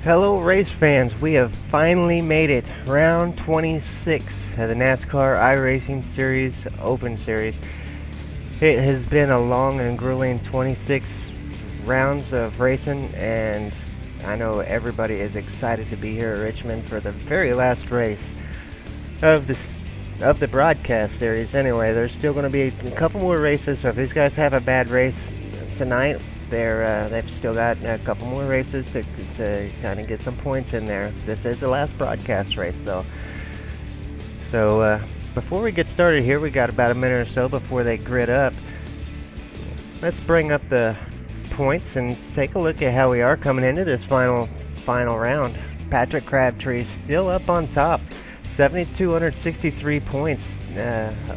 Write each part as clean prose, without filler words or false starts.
Hello race fans, we have finally made it. Round 26 of the NASCAR iRacing Series Open Series. It has been a long and grueling 26 rounds of racing, and I know everybody is excited to be here at Richmond for the very last race of the broadcast series. Anyway, there's still going to be a couple more races, so if these guys have a bad race tonight, they've still got a couple more races to kind of get some points in there. This is the last broadcast race though. So before we get started here, we got about a minute or so before they grid up. Let's bring up the points and take a look at how we are coming into this final round. Patrick Crabtree still up on top, 7,263 points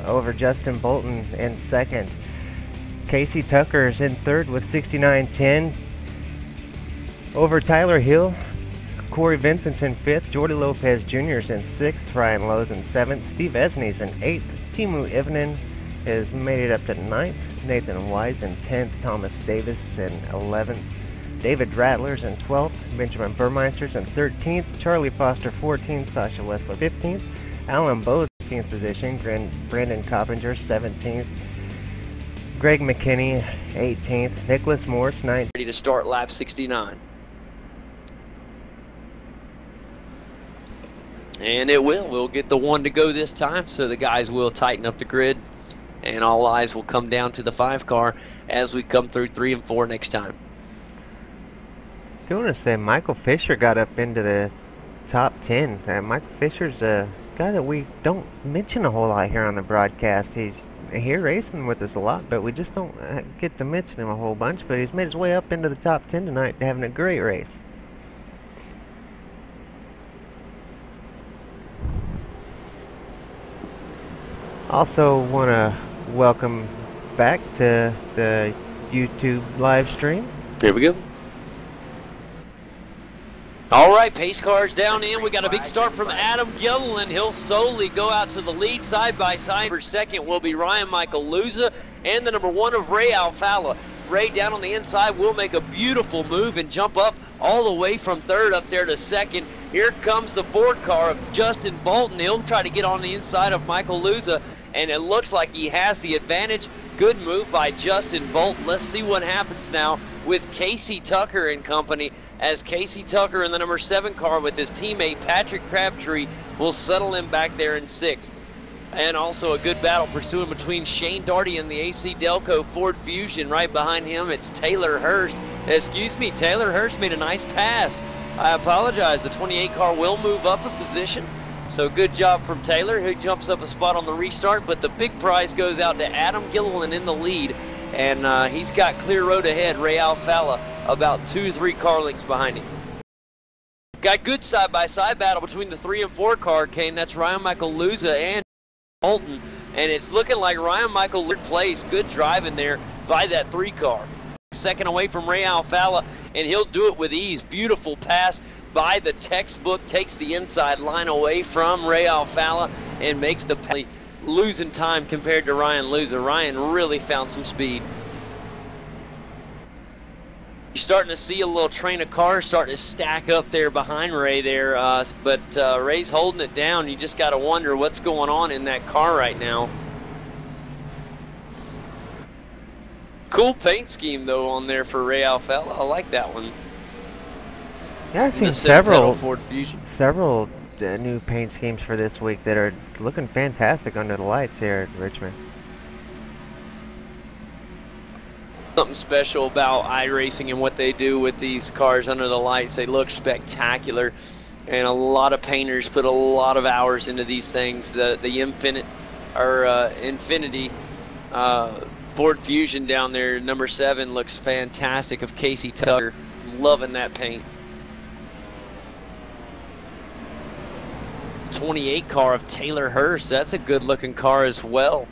over Justin Bolton in second. Casey Tucker is in third with 69.10 over Tyler Hill. Corey Vincent's in fifth. Jordy Lopez Jr. is in sixth. Ryan Lowe's in seventh. Steve Esney's in eighth. Timu Ivinen has made it up to ninth. Nathan Wise in 10th. Thomas Davis in 11th. David Rattler's in 12th. Benjamin Burmeister's in 13th. Charlie Foster 14th. Sasha Wessler 15th. Alan Bowes 16th position. Brandon Coppinger 17th. Greg McKinney 18th. Nicholas Morse 19th. Ready to start lap 69. And it will. We'll get the one to go this time, so the guys will tighten up the grid, and all eyes will come down to the 5 car as we come through 3 and 4 next time. I do want to say Michael Fisher got up into the top 10. Michael Fisher's a guy that we don't mention a whole lot here on the broadcast. He's here racing with us a lot, but we just don't get to mention him a whole bunch. But he's made his way up into the top 10 tonight, having a great race. Also want to welcome back to the YouTube live stream. There we go. All right, pace cars down in. We got a big start from Adam Gilliland. He'll solely go out to the lead side by side. For second will be Ryan Michael Luza and the number 1 of Ray Alfala. Ray down on the inside will make a beautiful move and jump up all the way from third up there to second. Here comes the 4 car of Justin Bolton. He'll try to get on the inside of Michael Luza, and it looks like he has the advantage. Good move by Justin Bolton. Let's see what happens now with Casey Tucker and company, as Casey Tucker in the number 7 car with his teammate Patrick Crabtree will settle him back there in 6th. And also a good battle pursuing between Shane Darty and the AC Delco Ford Fusion. Right behind him, it's Taylor Hurst. Excuse me, Taylor Hurst made a nice pass. I apologize. The 28 car will move up a position. So good job from Taylor, who jumps up a spot on the restart. But the big prize goes out to Adam Gilliland in the lead. And he's got clear road ahead. Ray Alfala about 2-3 car lengths behind him. Got good side-by-side battle between the 3 and 4 car, Kane. That's Ryan Michael Luza and Bolton. And it's looking like Ryan Michael third place. Good driving there by that 3 car. Second away from Ray Alfala, and he'll do it with ease. Beautiful pass by the textbook. Takes the inside line away from Ray Alfala and makes the penalty. Losing time compared to Ryan Luza. Ryan really found some speed. You're starting to see a little train of cars starting to stack up there behind Ray there, but Ray's holding it down. You just got to wonder what's going on in that car right now. Cool paint scheme though on there for Ray Alfala. I like that one. Yeah, I've seen several Ford Fusion. Several new paint schemes for this week that are looking fantastic under the lights here at Richmond. Something special about iRacing and what they do with these cars under the lights. They look spectacular, and a lot of painters put a lot of hours into these things. The Infinity Ford Fusion down there, number 7, looks fantastic of Casey Tucker. Loving that paint. 28 car of Taylor Hurst. That's a good looking car as well.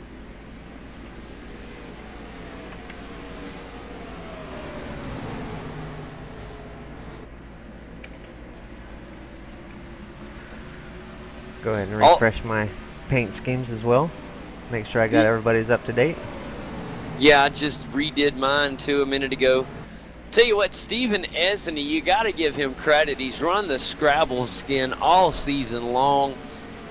Go ahead and refresh my paint schemes as well. Make sure I got everybody's up to date. Yeah, I just redid mine too a minute ago. Tell you what, Stephen Esney, you got to give him credit. He's run the Scrabble skin all season long,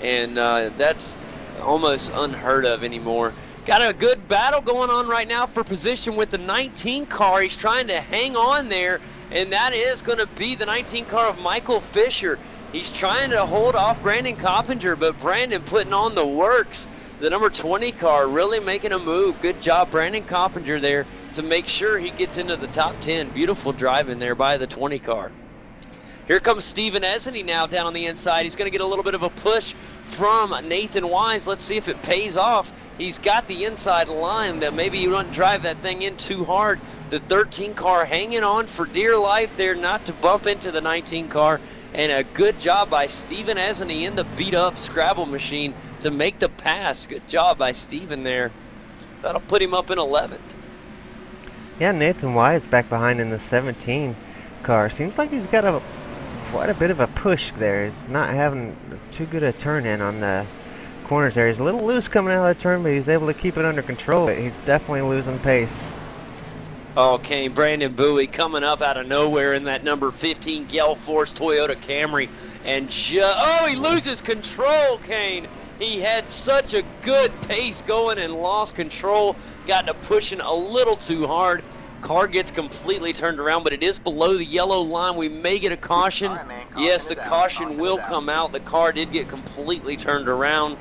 and that's almost unheard of anymore. Got a good battle going on right now for position with the 19 car. He's trying to hang on there, and that is going to be the 19 car of Michael Fisher. He's trying to hold off Brandon Coppinger, but Brandon putting on the works. The number 20 car really making a move. Good job, Brandon Coppinger, there to make sure he gets into the top 10. Beautiful driving there by the 20 car. Here comes Stephen Esney now down on the inside. He's going to get a little bit of a push from Nathan Wise. Let's see if it pays off. He's got the inside line that maybe you don't drive that thing in too hard. The 13 car hanging on for dear life there not to bump into the 19 car. And a good job by Stephen Esney in the beat-up Scrabble machine to make the pass. Good job by Stephen there. That'll put him up in 11th. Yeah, Nathan Wise back behind in the 17 car. Seems like he's got quite a bit of a push there. He's not having too good a turn in on the corners there. He's a little loose coming out of the turn, but he's able to keep it under control. He's definitely losing pace. Okay, Brandon Bowie coming up out of nowhere in that number 15 Gale Force Toyota Camry. And oh, he loses control, Kane. He had such a good pace going and lost control. Got to pushing a little too hard. Car gets completely turned around, but it is below the yellow line. We may get a caution. Yes, the caution will come out. The car did get completely turned around.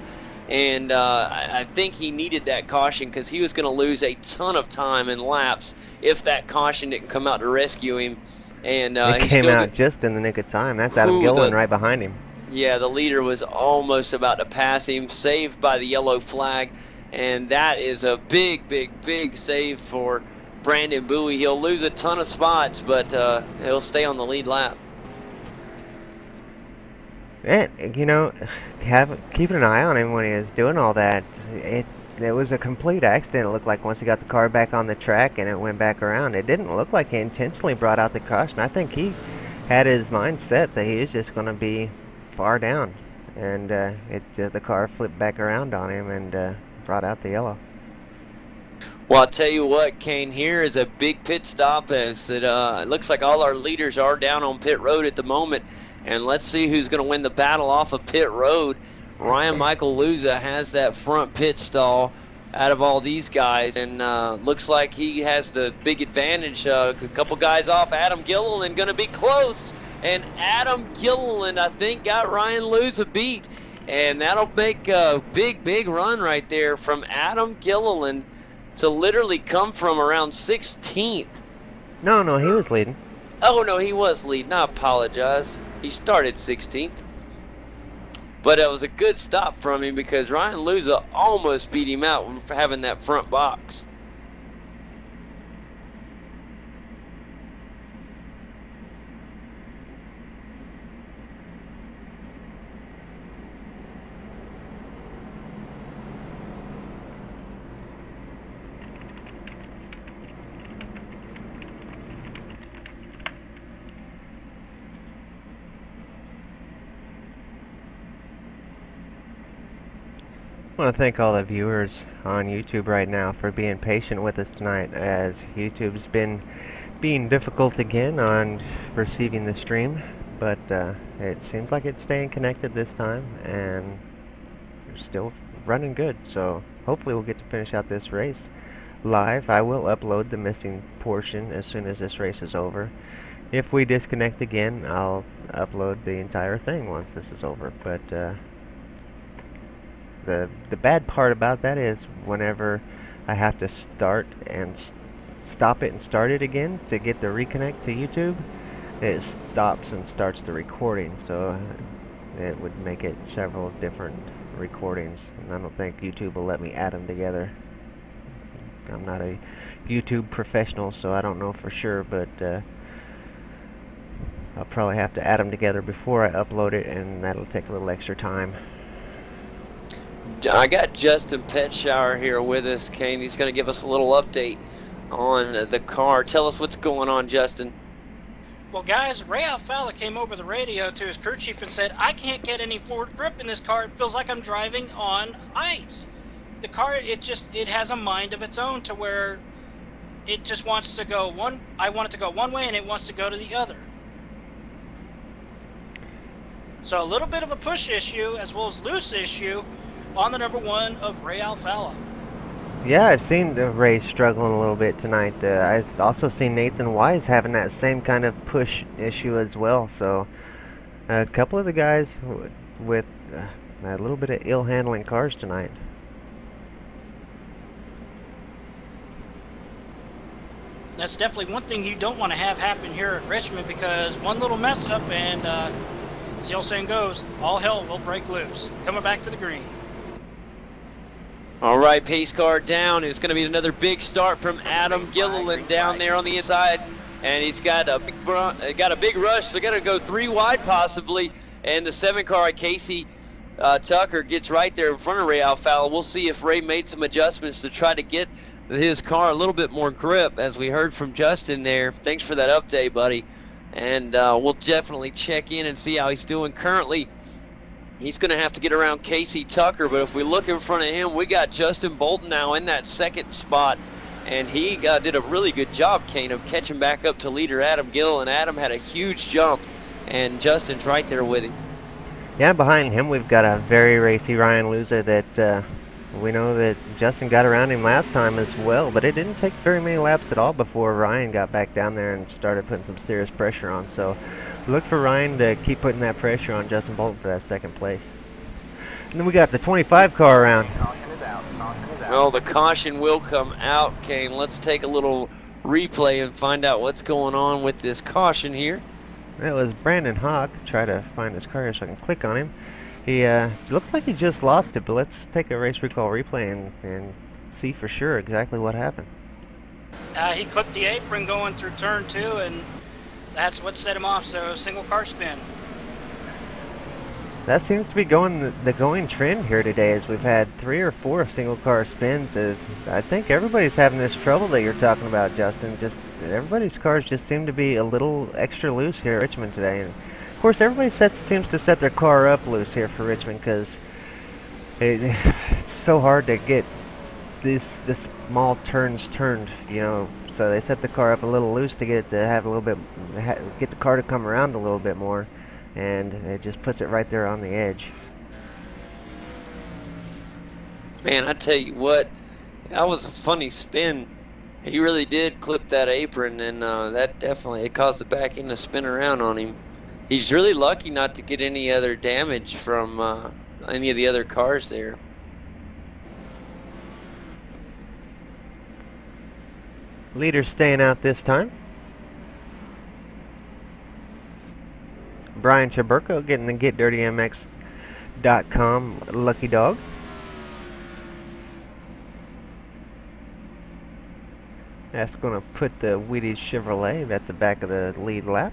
And I think he needed that caution because he was going to lose a ton of time and laps if that caution didn't come out to rescue him. And he came out just in the nick of time. That's Adam Gilliland right behind him. Yeah, the leader was almost about to pass him, saved by the yellow flag. And that is a big, big, big save for Brandon Bowie. He'll lose a ton of spots, but he'll stay on the lead lap. And, you know, keeping an eye on him when he was doing all that, it was a complete accident. It looked like once he got the car back on the track and it went back around. It didn't look like he intentionally brought out the caution. I think he had his mind set that he was just going to be far down. And the car flipped back around on him and brought out the yellow. Well, I'll tell you what, Kane, here is a big pit stop as it looks like all our leaders are down on pit road at the moment. And let's see who's going to win the battle off of pit road. Ryan Michael Luza has that front pit stall out of all these guys. And looks like he has the big advantage. A couple guys off. Adam Gilliland going to be close. And Adam Gilliland, I think, got Ryan Luza beat. And that'll make a big, big run right there from Adam Gilliland to literally come from around 16th. No, he was leading. Oh, no, he was leading. I apologize. He started 16th. But it was a good stop from him because Ryan Luza almost beat him out for having that front box. I want to thank all the viewers on YouTube right now for being patient with us tonight, as YouTube's been being difficult again on receiving the stream, but it seems like it's staying connected this time, and we're still running good, so hopefully we'll get to finish out this race live. I will upload the missing portion as soon as this race is over. If we disconnect again, I'll upload the entire thing once this is over, but the bad part about that is whenever I have to start and stop it and start it again to get the reconnect to YouTube, it stops and starts the recording, so it would make it several different recordings, and I don't think YouTube will let me add them together. I'm not a YouTube professional, so I don't know for sure, but I'll probably have to add them together before I upload it, and that'll take a little extra time. I got Justin Petshower here with us, Kane. He's going to give us a little update on the car. Tell us what's going on, Justin. Well, guys, Ray Alfalla came over the radio to his crew chief and said, I can't get any forward grip in this car. It feels like I'm driving on ice. The car, it has a mind of its own to where it just wants to go one. I want it to go one way, and it wants to go to the other. So a little bit of a push issue as well as loose issue on the number 1 of Ray Alfalla. Yeah, I've seen Ray struggling a little bit tonight. I've also seen Nathan Wise having that same kind of push issue as well. So a couple of the guys with a little bit of ill handling cars tonight. That's definitely one thing you don't want to have happen here at Richmond, because one little mess up and, as the old saying goes, all hell will break loose. Coming back to the green. All right, pace car down. It's going to be another big start from Adam Gilliland down there on the inside, and he's got a big rush. So they're going to go 3 wide possibly, and the 7 car Casey Tucker gets right there in front of Ray Alfalla. We'll see if Ray made some adjustments to try to get his car a little bit more grip, as we heard from Justin there. Thanks for that update, buddy. And we'll definitely check in and see how he's doing. Currently, he's going to have to get around Casey Tucker, but if we look in front of him, we got Justin Bolton now in that 2nd spot, and he did a really good job, Kane, of catching back up to leader Adam Gill, and Adam had a huge jump, and Justin's right there with him. Yeah, behind him we've got a very racy Ryan Luza that we know that Justin got around him last time as well, but it didn't take very many laps at all before Ryan got back down there and started putting some serious pressure on. So look for Ryan to keep putting that pressure on Justin Bolton for that 2nd place. And then we got the 25 car around. Well, the caution will come out, Kane. Let's take a little replay and find out what's going on with this caution here. That was Brandon Hawk. Try to find his car here so I can click on him. He looks like he just lost it, but let's take a race recall replay and see for sure exactly what happened. He clipped the apron going through turn 2, and that's what set him off, so single car spin. That seems to be the going trend here today, as we've had 3 or 4 single car spins. As I think everybody's having this trouble that you're talking about, Justin. Just everybody's cars just seem to be a little extra loose here at Richmond today. And of course, everybody seems to set their car up loose here for Richmond, because it's so hard to get this small turns turned, you know. So they set the car up a little loose to get it to have a little bit, get the car to come around a little bit more, and it just puts it right there on the edge. Man, I tell you what, that was a funny spin. He really did clip that apron, and that definitely caused the back end to spin around on him. He's really lucky not to get any other damage from any of the other cars there. Leader staying out this time. Brian Chaburko getting the GetDirtyMX.com lucky dog. That's going to put the Wheaties Chevrolet at the back of the lead lap.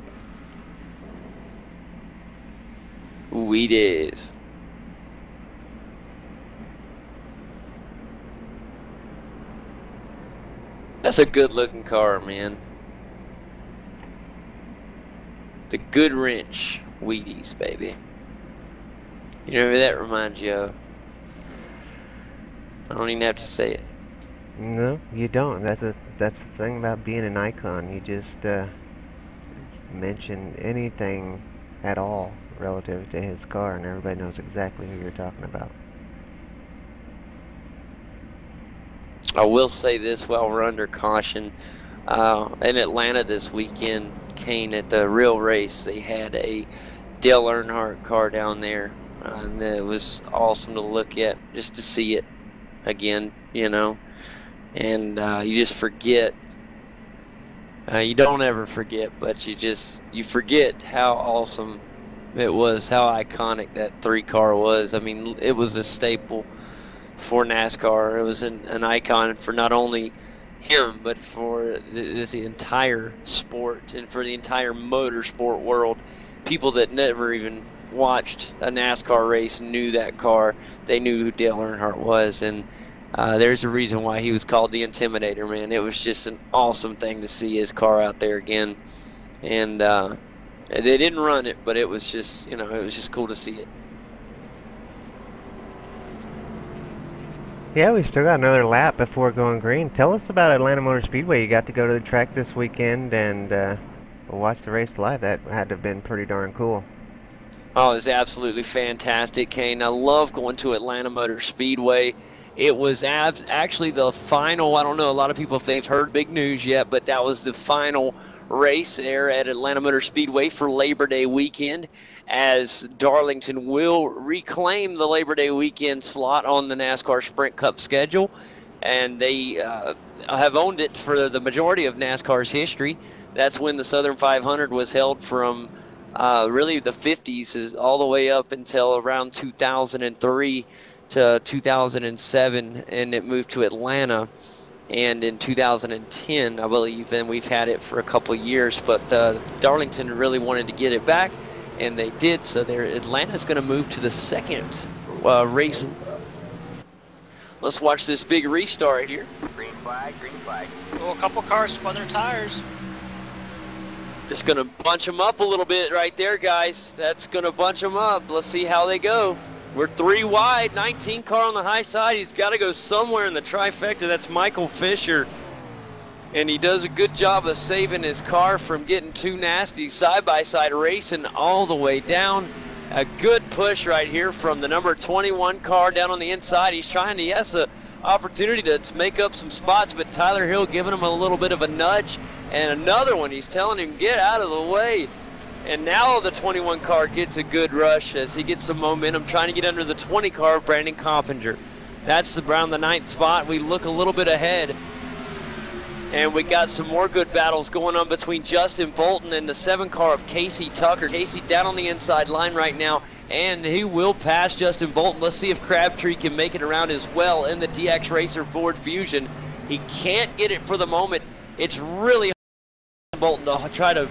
Wheaties. That's a good looking car, man. The Good Wrench Wheaties, baby. You know who that reminds you of? I don't even have to say it. No, you don't. That's the thing about being an icon. You just mention anything at all relative to his car, and everybody knows exactly who you're talking about. I will say this while we're under caution. In Atlanta this weekend, Kane, at the real race, they had a Dale Earnhardt car down there, and it was awesome to look at, just to see it again, you know. And you just forget. You don't ever forget, but you forget how awesome it was, how iconic that 3-car was. I mean, it was a staple for NASCAR. It was an icon for not only him, but for the entire sport and for the entire motorsport world. People that never even watched a NASCAR race knew that car. They knew who Dale Earnhardt was, and there's a reason why he was called the Intimidator, man. It was just an awesome thing to see his car out there again. And they didn't run it, but it was just, you know, it was just cool to see it. Yeah, we still got another lap before going green. Tell us about Atlanta Motor Speedway. You got to go to the track this weekend and watch the race live. That had to have been pretty darn cool. Oh, it was absolutely fantastic, Kane. I love going to Atlanta Motor Speedway. It was actually the final, I don't know a lot of people if they've heard big news yet, but that was the final race there at Atlanta Motor Speedway for Labor Day weekend, as Darlington will reclaim the Labor Day weekend slot on the NASCAR Sprint Cup schedule. And they have owned it for the majority of NASCAR's history. That's when the Southern 500 was held from really the 50s all the way up until around 2003 to 2007, and it moved to Atlanta. And in 2010, I believe, and we've had it for a couple of years, but Darlington really wanted to get it back, and they did. So Atlanta's going to move to the second race. Let's watch this big restart here. Green flag, green flag. Oh, a couple cars spun their tires. Just going to bunch them up a little bit right there, guys. That's going to bunch them up. Let's see how they go. We're 3 wide, 19 car on the high side. He's got to go somewhere in the trifecta. That's Michael Fisher. And he does a good job of saving his car from getting too nasty. Side-by-side racing all the way down. A good push right here from the number 21 car down on the inside. He's trying to, yes, an opportunity to make up some spots, but Tyler Hill giving him a little bit of a nudge. And another one, he's telling him, get out of the way. And now the 21 car gets a good rush as he gets some momentum, trying to get under the 20 car of Brandon Coppinger. That's around the 9th spot. We look a little bit ahead. And we got some more good battles going on between Justin Bolton and the 7 car of Casey Tucker. Casey down on the inside line right now, and he will pass Justin Bolton. Let's see if Crabtree can make it around as well in the DX Racer Ford Fusion. He can't get it for the moment. It's really hard for Bolton to try to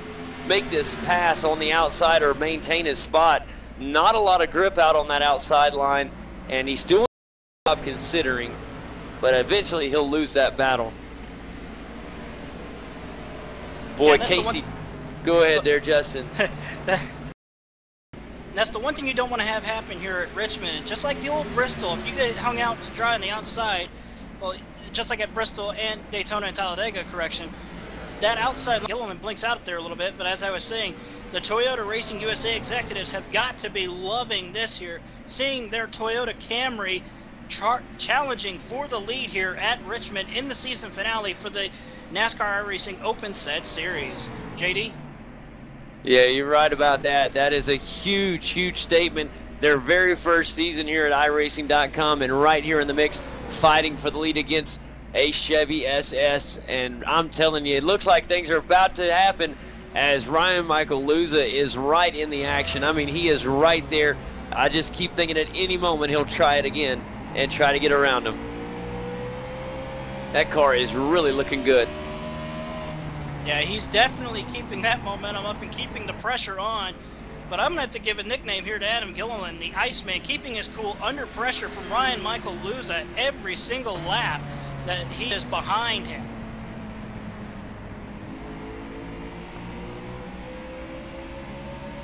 make this pass on the outside or maintain his spot. Not a lot of grip out on that outside line, and he's doing a job considering, but eventually he'll lose that battle. Boy, yeah, Casey, go ahead there, Justin. That's the one thing you don't want to have happen here at Richmond. Just like the old Bristol, if you get hung out to dry on the outside, well, just like at Bristol and Daytona and Talladega, correction, that outside Gilliland blinks out there a little bit, but as I was saying, the Toyota Racing USA executives have got to be loving this here, seeing their Toyota Camry challenging for the lead here at Richmond in the season finale for the NASCAR iRacing Open Set Series. JD? Yeah, you're right about that. That is a huge, huge statement. Their very first season here at iRacing.com, and right here in the mix, fighting for the lead against a Chevy SS. And I'm telling you, it looks like things are about to happen as Ryan Michael Luza is right in the action. I mean, he is right there. I just keep thinking at any moment he'll try it again and try to get around him. That car is really looking good. Yeah, he's definitely keeping that momentum up and keeping the pressure on. But I'm going to have to give a nickname here to Adam Gilliland, the Iceman, keeping his cool under pressure from Ryan Michael Luza every single lap that he is behind him.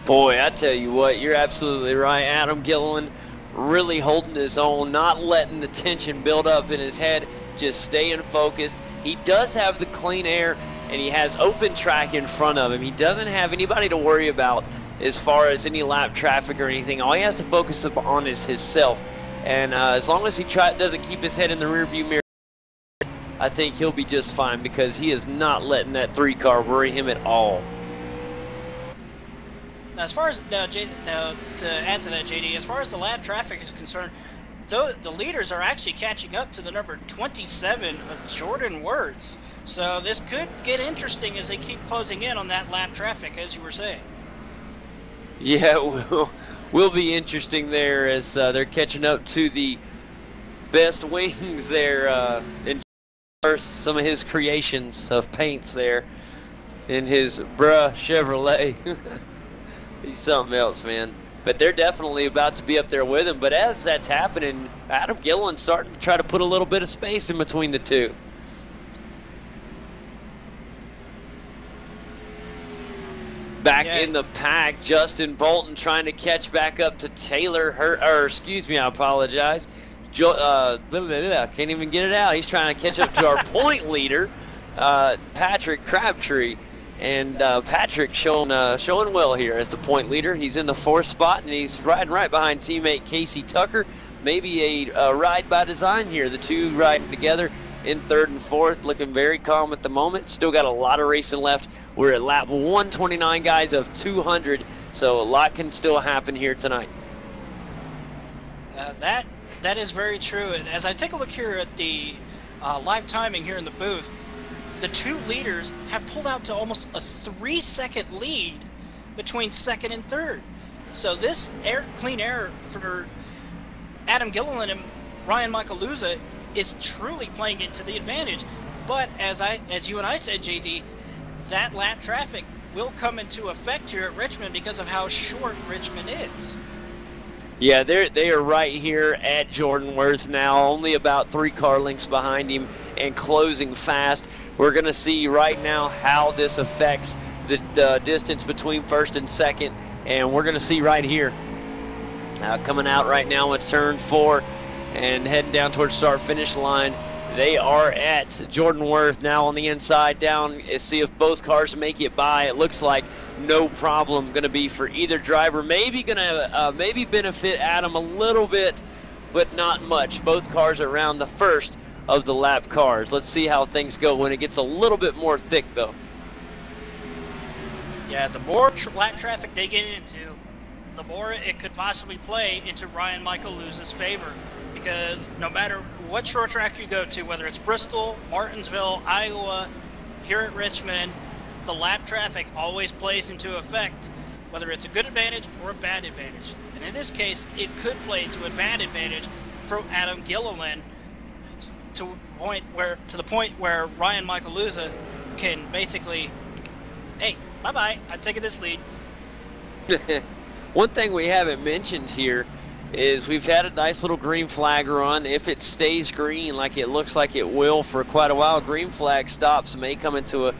Boy, I tell you what, you're absolutely right. Adam Gilliland really holding his own, not letting the tension build up in his head, just staying focused. He does have the clean air, and he has open track in front of him. He doesn't have anybody to worry about as far as any lap traffic or anything. All he has to focus on is himself. And as long as he doesn't keep his head in the rearview mirror, I think he'll be just fine, because he is not letting that 3 car worry him at all. Now, as far as to add to that, JD, as far as the lap traffic is concerned, the leaders are actually catching up to the number 27 of Jordan Worth. So this could get interesting as they keep closing in on that lap traffic, as you were saying. Yeah, will be interesting there as they're catching up to the best wings there in some of his creations of paints there in his Chevrolet. He's something else, man. But they're definitely about to be up there with him. But as that's happening, Adam Gilliland's starting to try to put a little bit of space in between the two. Back in the pack, Justin Bolton trying to catch back up to Taylor I apologize. Can't even get it out. He's trying to catch up to our point leader, Patrick Crabtree. And Patrick showing well here as the point leader. He's in the 4th spot, and he's riding right behind teammate Casey Tucker. Maybe a ride by design here. The two riding together in 3rd and 4th, looking very calm at the moment. Still got a lot of racing left. We're at lap 129, guys, of 200, so a lot can still happen here tonight. That is very true. And as I take a look here at the live timing here in the booth, the two leaders have pulled out to almost a 3-second lead between 2nd and 3rd. So this clean air for Adam Gilliland and Ryan Michaeluza is truly playing into the advantage. But as you and I said, JD, that lap traffic will come into effect here at Richmond because of how short Richmond is. Yeah, they are right here at Jordan Worth now, only about 3 car lengths behind him and closing fast. We're going to see right now how this affects the distance between 1st and 2nd, and we're going to see right here. Coming out right now at turn 4 and heading down towards start-finish line. They are at Jordan Worth now on the inside down. See if both cars make it by. It looks like no problem going to be for either driver. Maybe going to maybe benefit Adam a little bit, but not much. Both cars are around the 1st of the lap cars. Let's see how things go when it gets a little bit more thick, though. Yeah, the more lap traffic they get into, the more it could possibly play into Ryan Michaeluza's favor. Because no matter what short track you go to, whether it's Bristol, Martinsville, Iowa, here at Richmond, the lap traffic always plays into effect, whether it's a good advantage or a bad advantage. And in this case, it could play to a bad advantage for Adam Gilliland to the point where Ryan Michaeluza can basically, hey, bye-bye, I'm taking this lead. One thing we haven't mentioned here is we've had a nice little green flag run. If it stays green like it looks like it will for quite a while, green flag stops may come into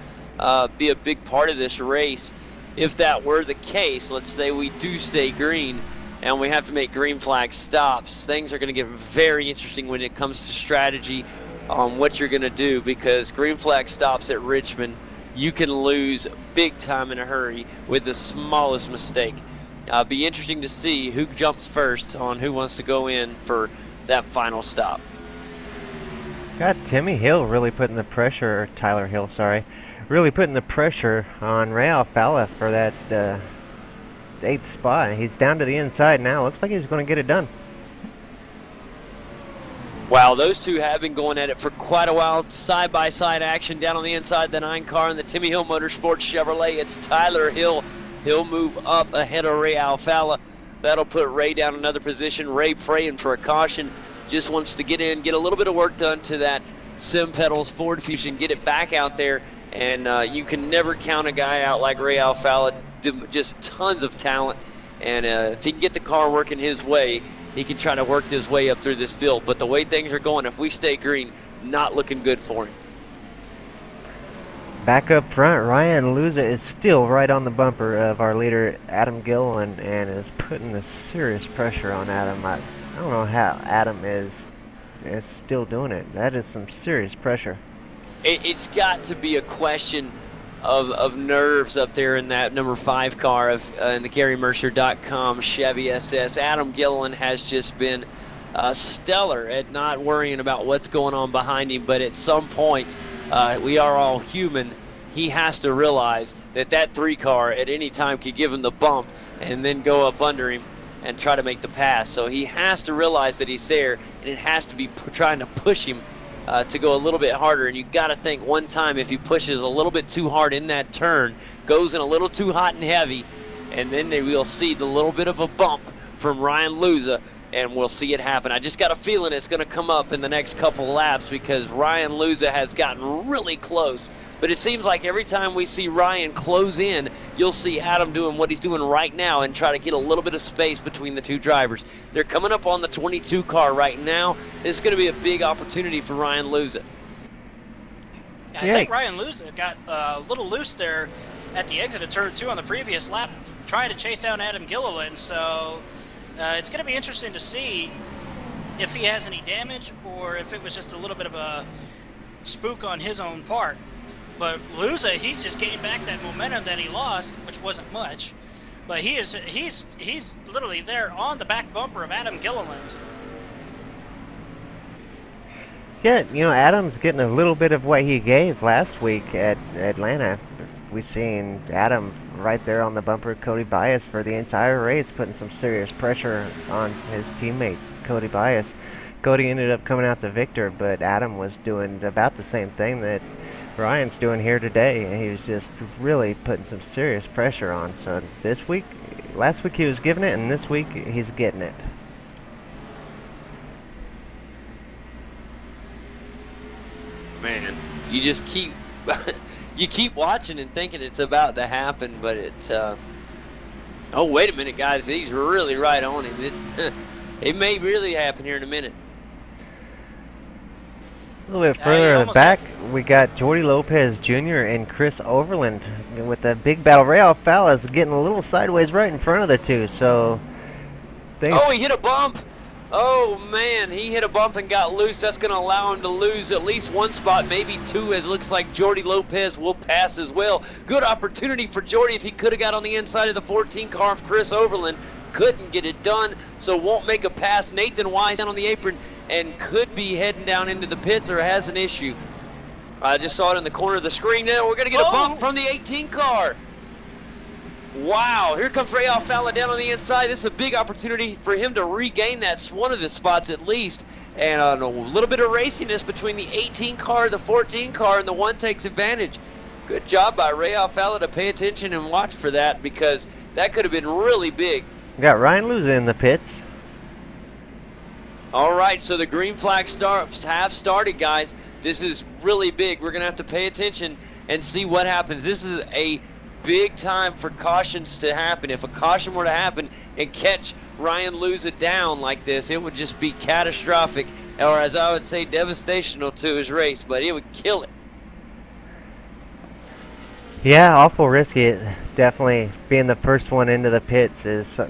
be a big part of this race. If that were the case, let's say we do stay green and we have to make green flag stops, things are going to get very interesting when it comes to strategy on what you're going to do, because green flag stops at Richmond, you can lose big time in a hurry with the smallest mistake. Be interesting to see who jumps first on who wants to go in for that final stop. Got Timmy Hill really putting the pressure, or Tyler Hill, sorry, really putting the pressure on Ray Alfala for that 8th spot. He's down to the inside now. Looks like he's going to get it done. Wow, those two have been going at it for quite a while. Side-by-side action down on the inside, the 9 car in the Timmy Hill Motorsports Chevrolet. It's Tyler Hill. He'll move up ahead of Ray Alfala. That'll put Ray down another position. Ray praying for a caution. Just wants to get in, get a little bit of work done to that Sim Pedals Ford Fusion, get it back out there. And you can never count a guy out like Ray Alfala. Just tons of talent. And if he can get the car working his way, he can try to work his way up through this field. But the way things are going, if we stay green, not looking good for him. Back up front, Ryan Luza is still right on the bumper of our leader, Adam Gilliland, and is putting the serious pressure on Adam. I don't know how Adam is still doing it. That is some serious pressure. It's got to be a question of nerves up there in that number 5 car in the GaryMercer.com Chevy SS. Adam Gilliland has just been stellar at not worrying about what's going on behind him, but at some point, we are all human. He has to realize that 3 car at any time could give him the bump and then go up under him and try to make the pass. So he has to realize that he's there, and it has to be trying to push him to go a little bit harder. And you got to think one time if he pushes a little bit too hard in that turn, goes in a little too hot and heavy, and then we'll see the little bit of a bump from Ryan Luza, and we'll see it happen. I just got a feeling it's going to come up in the next couple laps because Ryan Luza has gotten really close. But it seems like every time we see Ryan close in, you'll see Adam doing what he's doing right now and try to get a little bit of space between the 2 drivers. They're coming up on the 22 car right now. This is going to be a big opportunity for Ryan Luza. Yeah, I think Ryan Luza got a little loose there at the exit of turn 2 on the previous lap, trying to chase down Adam Gilliland. So it's going to be interesting to see if he has any damage or if it was just a little bit of a spook on his own part. But Luza, he's just getting back that momentum that he lost, which wasn't much. But he's literally there on the back bumper of Adam Gilliland. Yeah, you know, Adam's getting a little bit of what he gave last week at Atlanta. We seen Adam right there on the bumper of Cody Bias for the entire race, putting some serious pressure on his teammate, Cody Bias. Cody ended up coming out the victor, but Adam was doing about the same thing that Ryan's doing here today. He was just really putting some serious pressure on. So this week, last week he was giving it, and this week he's getting it. Man, you just keep you keep watching and thinking it's about to happen, but it oh, wait a minute, guys, he's really right on him. It may really happen here in a minute. A little bit further back, we got Jordy Lopez Jr. and Chris Overland with the big battle. Ray Alfala's getting a little sideways right in front of the two, so oh, he hit a bump. Oh, man, he hit a bump and got loose. That's going to allow him to lose at least one spot, maybe two, as it looks like Jordy Lopez will pass as well. Good opportunity for Jordy if he could have got on the inside of the 14 car of Chris Overland. Couldn't get it done, so won't make a pass. Nathan Wise down on the apron and could be heading down into the pits or has an issue. I just saw it in the corner of the screen there. We're going to get a bump from the 18 car. Wow, here comes Ray Alfala down on the inside. This is a big opportunity for him to regain that one of his spots at least. And a little bit of raciness between the 18 car, the 14 car, and the one takes advantage. Good job by Ray Alfala to pay attention and watch for that, because that could have been really big. We got Ryan Luza in the pits. All right, so the green flag have started, guys. This is really big. We're going to have to pay attention and see what happens. This is a big time for cautions to happen. If a caution were to happen and catch Ryan Luza down like this, it would just be catastrophic, or as I would say, devastational to his race, but it would kill it. Yeah, awful risky. Definitely being the first one into the pits is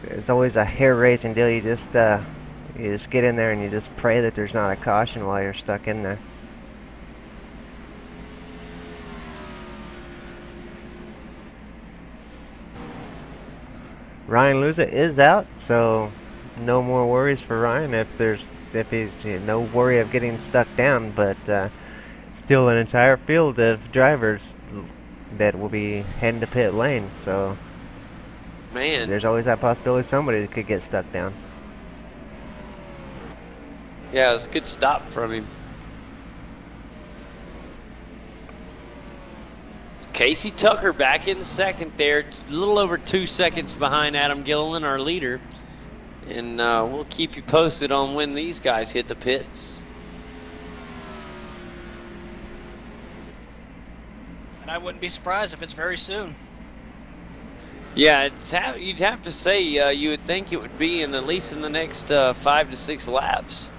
it's always a hair-raising deal. You just get in there and you just pray that there's not a caution while you're stuck in there. Ryan Luza is out, so no more worries for Ryan if he's no worry of getting stuck down, but still an entire field of drivers that will be heading to pit lane, so man, there's always that possibility somebody could get stuck down. Yeah, it was a good stop from him. Casey Tucker back in second there, a little over 2 seconds behind Adam Gilliland, our leader. And we'll keep you posted on when these guys hit the pits. And I wouldn't be surprised if it's very soon. Yeah, you'd have to say you would think it would be at least in the next 5 to 6 laps.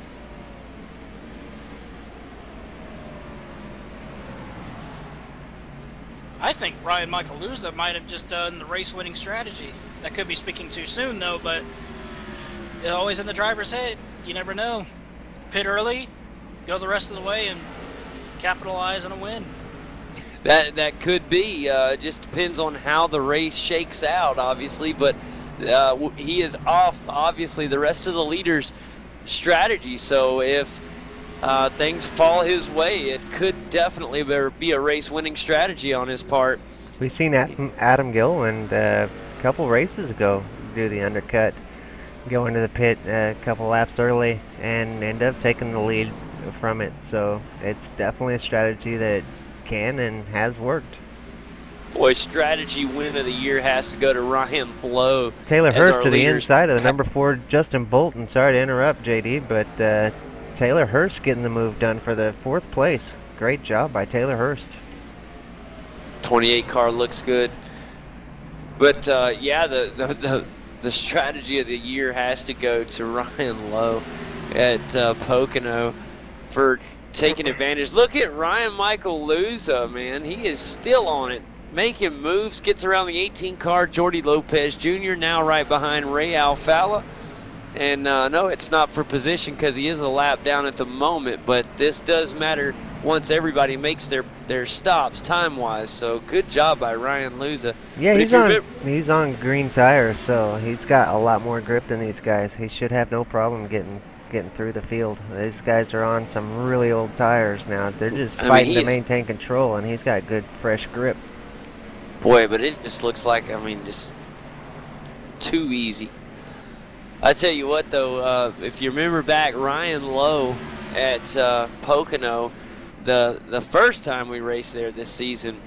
I think Ryan Michael Luza might have just done the race-winning strategy. That could be speaking too soon, though, but always in the driver's head. You never know. Pit early, go the rest of the way, and capitalize on a win. That could be. Just depends on how the race shakes out, obviously, but he is off, obviously, the rest of the leaders' strategy. So if things fall his way, it could definitely be a race-winning strategy on his part. We've seen Adam Gilliland a couple races ago do the undercut, go into the pit a couple laps early, and end up taking the lead from it. So it's definitely a strategy that can and has worked. Boy, strategy win of the year has to go to Ryan Blow. Taylor Hurst to the inside of the number 4 Justin Bolton. Sorry to interrupt, JD, but Taylor Hurst getting the move done for the 4th place. Great job by Taylor Hurst. 28 car looks good. But yeah, the strategy of the year has to go to Ryan Lowe at Pocono for taking advantage. Look at Ryan Michael Luza, man. He is still on it, making moves, gets around the 18 car. Jordy Lopez Jr. now right behind Ray Alfala. And no, it's not for position because he is a lap down at the moment, but this does matter once everybody makes their stops time-wise. So good job by Ryan Luza. Yeah, he's on green tires, so he's got a lot more grip than these guys. He should have no problem getting through the field. These guys are on some really old tires now. They're just fighting to maintain control, and he's got good fresh grip. Boy, but it just looks like, I mean, just too easy. I tell you what, though, if you remember back, Ryan Lowe at Pocono, the first time we raced there this season,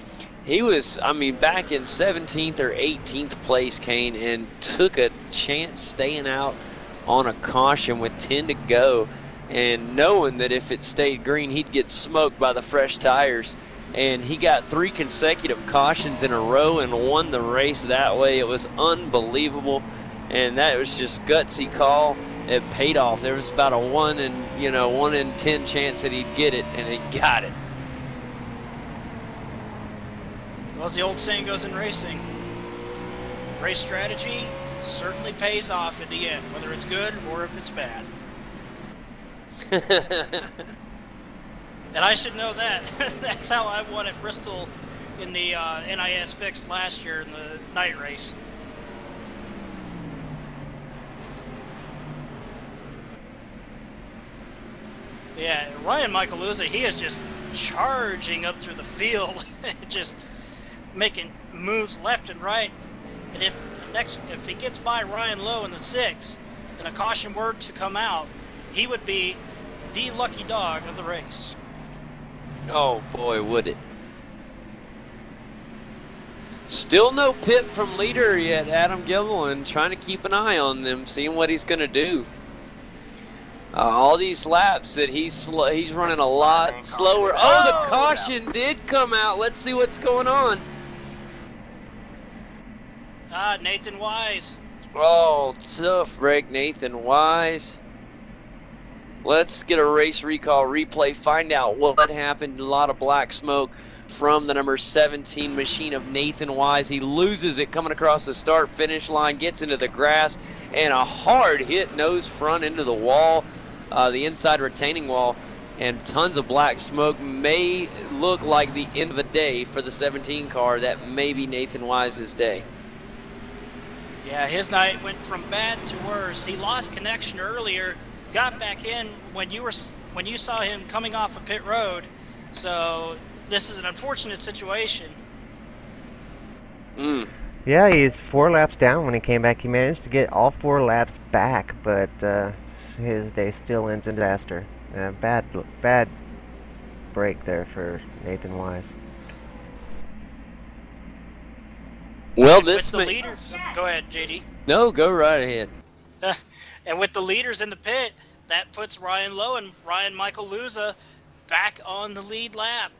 he was, I mean, back in 17th or 18th place, Kane, and took a chance staying out on a caution with 10 to go, and knowing that if it stayed green, he'd get smoked by the fresh tires. And he got 3 consecutive cautions in a row and won the race that way. It was unbelievable. And that was just gutsy call. It paid off. There was about a 1 in 10 chance that he'd get it, and he got it. Well, as the old saying goes in racing, race strategy certainly pays off in the end, whether it's good or if it's bad. And I should know that. That's how I won at Bristol in the NIS fixed last year in the night race. Yeah, Ryan Michaeluza, he is just charging up through the field, just making moves left and right. And if he gets by Ryan Lowe in the 6th, and a caution were to come out, he would be the lucky dog of the race. Oh boy, would it. Still no pit from leader yet, Adam Gilliland, trying to keep an eye on them, seeing what he's going to do. All these laps that he's running a lot slower. Oh, the caution did come out. Let's see what's going on. Nathan Wise. Oh, tough break, Nathan Wise. Let's get a race recall replay, find out what happened. A lot of black smoke from the number 17 machine of Nathan Wise. He loses it coming across the start-finish line, gets into the grass, and a hard hit nose front into the wall, the inside retaining wall, and tons of black smoke. May look like the end of the day for the 17 car. That may be Nathan Wise's day. Yeah, his night went from bad to worse. He lost connection earlier, got back in when you saw him coming off of pit road. So this is an unfortunate situation. Yeah, he's 4 laps down when he came back. He managed to get all 4 laps back, but his day still ends in disaster. Bad break there for Nathan Wise. Well, with the leaders, go ahead, JD. No, go right ahead. And with the leaders in the pit, that puts Ryan Lowe and Ryan Michaeluza back on the lead lap.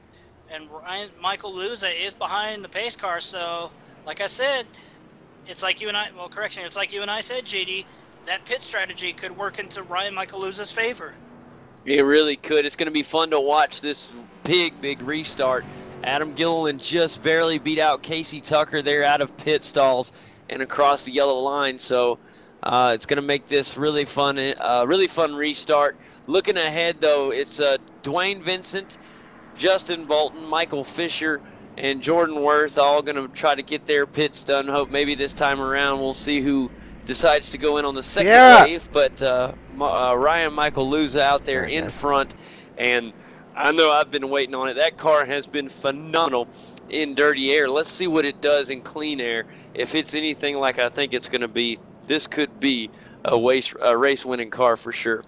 And Ryan Michaeluza is behind the pace car. So, like I said, it's like you and I, well, correction, it's like you and I said, JD, that pit strategy could work into Ryan Michaeluza's favor. It really could. It's going to be fun to watch this big restart. Adam Gilliland just barely beat out Casey Tucker there out of pit stalls and across the yellow line. So it's going to make this really fun restart. Looking ahead, though, it's Dwayne Vincent, Justin Bolton, Michael Fisher, and Jordan Worth all going to try to get their pits done. Hope maybe this time around we'll see who decides to go in on the second wave. But Ryan Michaeluza out there in front, and I know I've been waiting on it. That car has been phenomenal in dirty air. Let's see what it does in clean air. If it's anything like I think it's going to be, this could be a race-winning car for sure.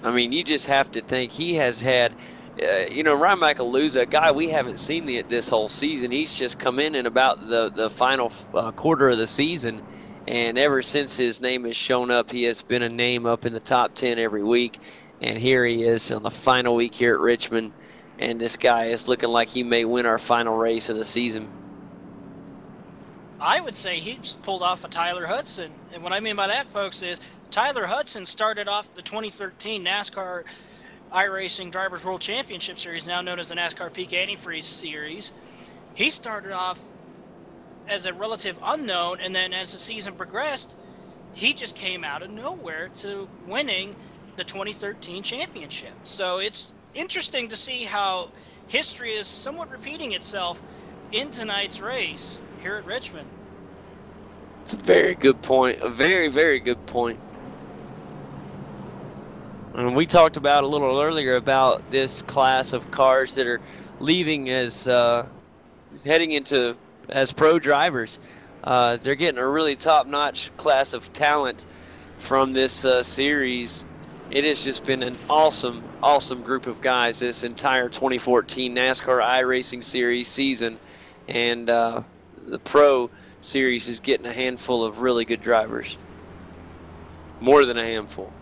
I mean, you just have to think he has had, Ryan Michaeluza, a guy we haven't seen this whole season. He's just come in about the final quarter of the season. And ever since his name has shown up, he has been a name up in the top 10 every week. And here he is on the final week here at Richmond. And this guy is looking like he may win our final race of the season. I would say he's pulled off a Tyler Hudson. And what I mean by that, folks, is Tyler Hudson started off the 2013 NASCAR iRacing Drivers World Championship Series, now known as the NASCAR Peak Antifreeze Series. He started off as a relative unknown, and then as the season progressed, he just came out of nowhere to winning the 2013 championship. So it's interesting to see how history is somewhat repeating itself in tonight's race here at Richmond. It's a very good point. A very, very good point. And we talked about a little earlier about this class of cars that are leaving as heading into as pro drivers. They're getting a really top-notch class of talent from this series. It has just been an awesome, awesome group of guys this entire 2014 NASCAR iRacing Series season. And the Pro Series is getting a handful of really good drivers. More than a handful.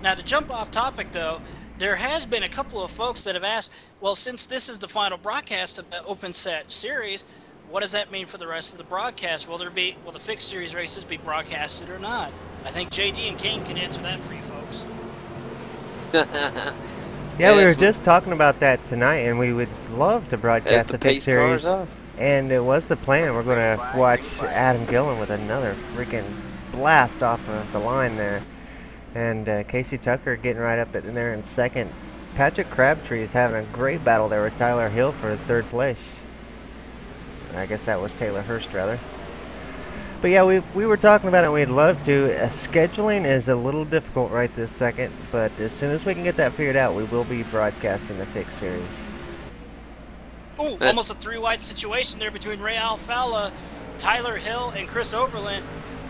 Now, to jump off topic, though, there has been a couple of folks that have asked, well, since this is the final broadcast of the Open Set Series, what does that mean for the rest of the broadcast? Will the fixed series races be broadcasted or not? I think JD and Kane can answer that for you folks. Yeah, we were just talking about that tonight, and we would love to broadcast the fixed series. And it was the plan. We're going to watch Adam Gillen with another freaking blast off of the line there. And Casey Tucker getting right up in there in second. Patrick Crabtree is having a great battle there with Tyler Hill for third place. I guess that was Taylor Hurst, rather. But yeah, we were talking about it, and we'd love to. Scheduling is a little difficult right this second, but as soon as we can get that figured out, we will be broadcasting the fixed series. Ooh, almost a three-wide situation there between Ray Alfalla, Tyler Hill, and Chris Oberlin.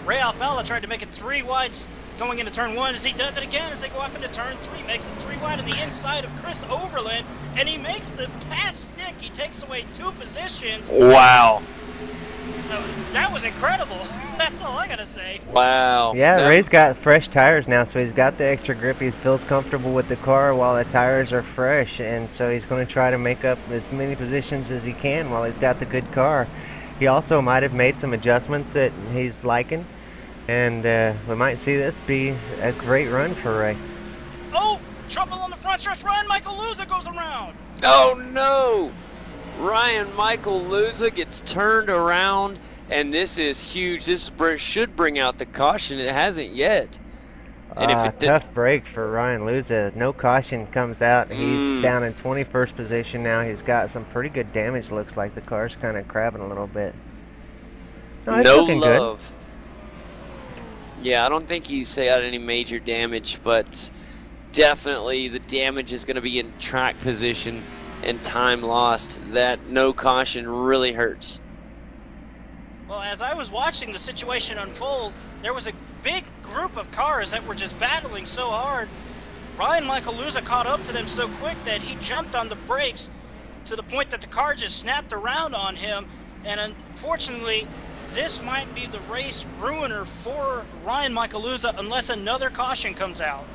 Ray Alfalla tried to make it three wides going into turn one, as he does it again as they go off into turn three. Makes it three wide on the inside of Chris Oberlin, and he makes the pass stick. He takes away 2 positions. Wow. That was incredible. That's all I gotta say. Wow. Yeah, Ray's got fresh tires now, so he's got the extra grip. He feels comfortable with the car while the tires are fresh, and so he's going to try to make up as many positions as he can while he's got the good car. He also might have made some adjustments that he's liking, and we might see this be a great run for Ray. Oh, trouble on the front stretch. Ryan Michael Luza goes around. Oh, no. Ryan Michael Luza gets turned around, and this is huge. This should bring out the caution. It hasn't yet. And if it tough break for Ryan Luza. No caution comes out. He's down in 21st position now. He's got some pretty good damage. Looks like the car's kind of crabbing a little bit. No, it's looking love. Good. Yeah, I don't think he's got any major damage, but definitely the damage is going to be in track position and time lost. That no caution really hurts. Well, as I was watching the situation unfold, there was a big group of cars that were just battling so hard. Ryan Michael Luza caught up to them so quick that he jumped on the brakes to the point that the car just snapped around on him. And unfortunately, this might be the race ruiner for Ryan Michael Luza unless another caution comes out.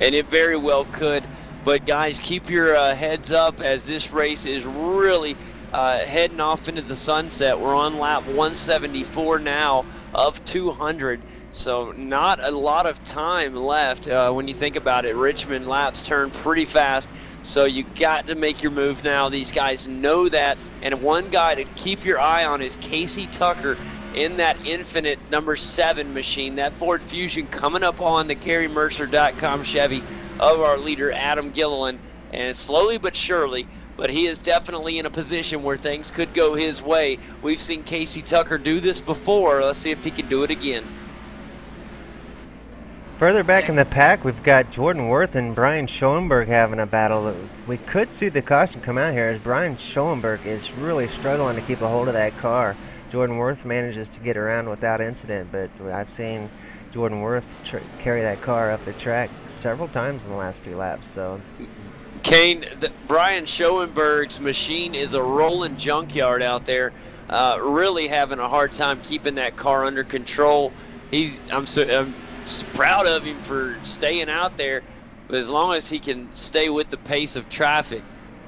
And it very well could. But guys, keep your heads up as this race is really heading off into the sunset. We're on lap 174 now of 200, so not a lot of time left. When you think about it, Richmond laps turn pretty fast, so you got to make your move now. These guys know that, and one guy to keep your eye on is Casey Tucker in that Infinite number 7 machine, that Ford Fusion coming up on the GaryMercer.com Chevy of our leader Adam Gilliland, and slowly but surely, but he is definitely in a position where things could go his way. We've seen Casey Tucker do this before. Let's see if he can do it again. Further back in the pack, we've got Jordan Worth and Brian Schoenberg having a battle. We could see the caution come out here as Brian Schoenberg is really struggling to keep a hold of that car. Jordan Worth manages to get around without incident, but I've seen Jordan Worth carry that car up the track several times in the last few laps. So, Kane, Brian Schoenberg's machine is a rolling junkyard out there, really having a hard time keeping that car under control. I'm proud of him for staying out there, but as long as he can stay with the pace of traffic,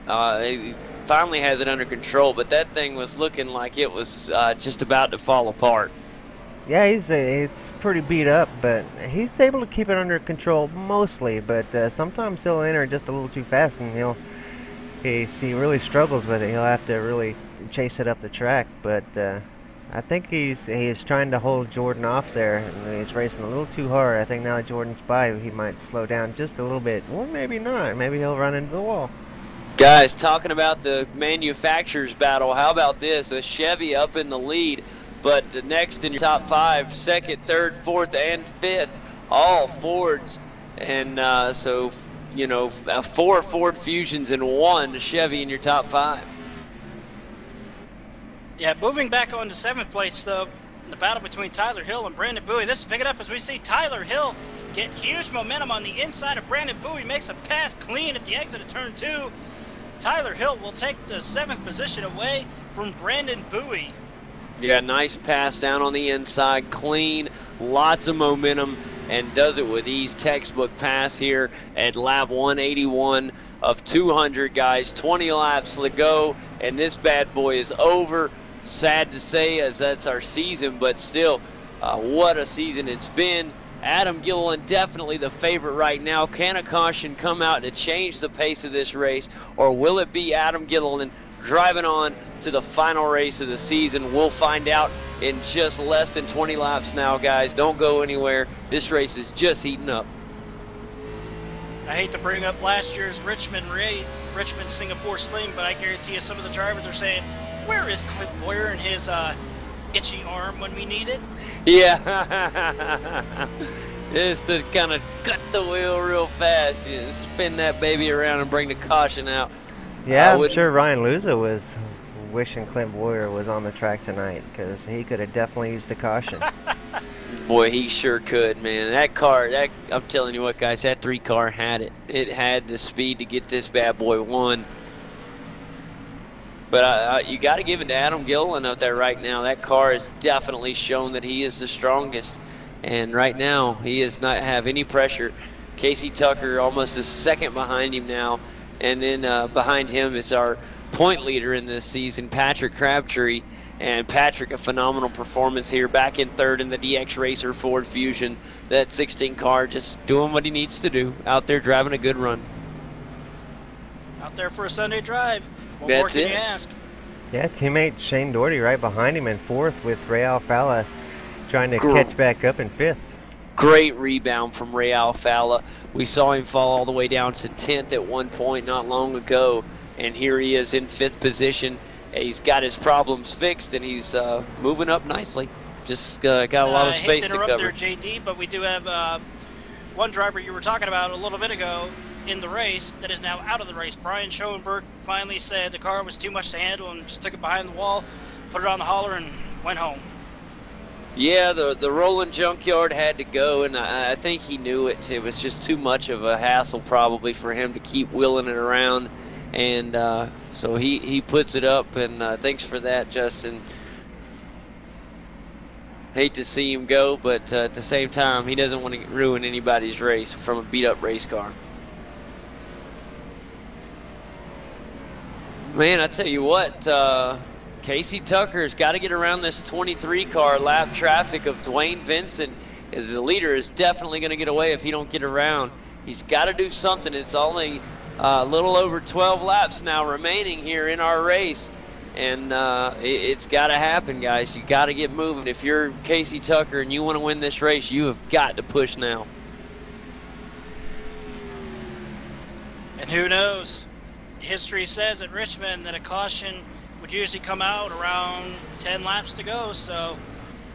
he finally has it under control. But that thing was looking like it was just about to fall apart. Yeah, it's pretty beat up, but he's able to keep it under control mostly. But sometimes he'll enter just a little too fast, and he really struggles with it. He'll have to really chase it up the track, but I think he is trying to hold Jordan off there, and he's racing a little too hard. I think now that Jordan's by, he might slow down just a little bit, or maybe not. Maybe he'll run into the wall. Guys, talking about the manufacturers battle, how about this? A Chevy up in the lead, but the next in your top 5, second, third, fourth, and fifth, all Fords. And so, you know, 4 Ford Fusions and 1 Chevy in your top 5. Yeah, moving back on to 7th place, though, the battle between Tyler Hill and Brandon Bowie. This is picking up as we see Tyler Hill get huge momentum on the inside of Brandon Bowie, makes a pass clean at the exit of turn 2. Tyler Hill will take the 7th position away from Brandon Bowie. Yeah, nice pass down on the inside, clean, lots of momentum, and does it with ease. Textbook pass here at lap 181 of 200, guys. 20 laps to go, and this bad boy is over. Sad to say, as that's our season, but still, what a season it's been. Adam Gilliland definitely the favorite right now. Can a caution come out to change the pace of this race, or will it be Adam Gilliland driving on to the final race of the season? We'll find out in just less than 20 laps now, guys. Don't go anywhere. This race is just heating up. I hate to bring up last year's Richmond Singapore Sling, but I guarantee you some of the drivers are saying, where is Clint Boyer and his itchy arm when we need it? Yeah. Just to kind of cut the wheel real fast, you spin that baby around and bring the caution out. Yeah, I'm sure Ryan Luza was wishing Clint Boyer was on the track tonight, because he could have definitely used the caution. Boy, he sure could, man. That car, I'm telling you what, guys, that 3 car had it. It had the speed to get this bad boy won. But you got to give it to Adam Gilliland out there right now. That car has definitely shown that he is the strongest. And right now, he does not have any pressure. Casey Tucker almost a second behind him now. And then behind him is our point leader in this season, Patrick Crabtree. And Patrick, a phenomenal performance here, back in 3rd in the DX Racer Ford Fusion. That 16 car just doing what he needs to do, out there driving a good run. Out there for a Sunday drive. What That's more can it. you ask? Yeah, teammate Shane Doherty right behind him in 4th, with Ray Alfala trying to catch back up in 5th. Great rebound from Ray Alfala. We saw him fall all the way down to 10th at one point not long ago, and here he is in 5th position. He's got his problems fixed, and he's moving up nicely. Just got a lot of space to cover. I hate to interrupt there, JD, but we do have one driver you were talking about a little bit ago in the race that is now out of the race. Brian Schoenberg finally said the car was too much to handle and just took it behind the wall, put it on the hauler, and went home. Yeah, the rolling junkyard had to go, and I think he knew it. It was just too much of a hassle probably for him to keep wheeling it around, and so he puts it up, and thanks for that, Justin. Hate to see him go, but at the same time, he doesn't want to ruin anybody's race from a beat-up race car. Man, I tell you what, Casey Tucker's got to get around this 23 car lap traffic of Dwayne Vincent, as the leader is definitely going to get away if he don't get around. He's got to do something. It's only a little over 12 laps now remaining here in our race, and it's got to happen, guys. You got to get moving. If you're Casey Tucker and you want to win this race, you have got to push now. And who knows? History says at Richmond that a caution would usually come out around 10 laps to go, so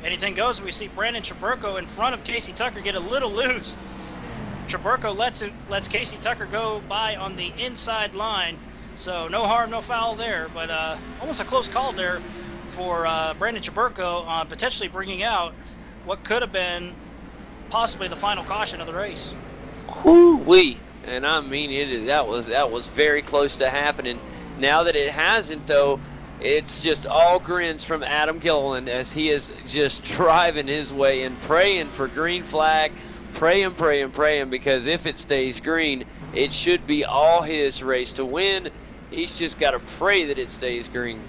anything goes. We see Brandon Chaburko in front of Casey Tucker get a little loose. Chaburko lets Casey Tucker go by on the inside line, so no harm, no foul there, but almost a close call there for Brandon Chaburko on potentially bringing out what could have been possibly the final caution of the race. Whoo-wee. And I mean, that was very close to happening. Now that it hasn't, though, it's just all grins from Adam Gilliland as he is just driving his way and praying for green flag, praying, because if it stays green, it should be all his race to win. He's just got to pray that it stays green.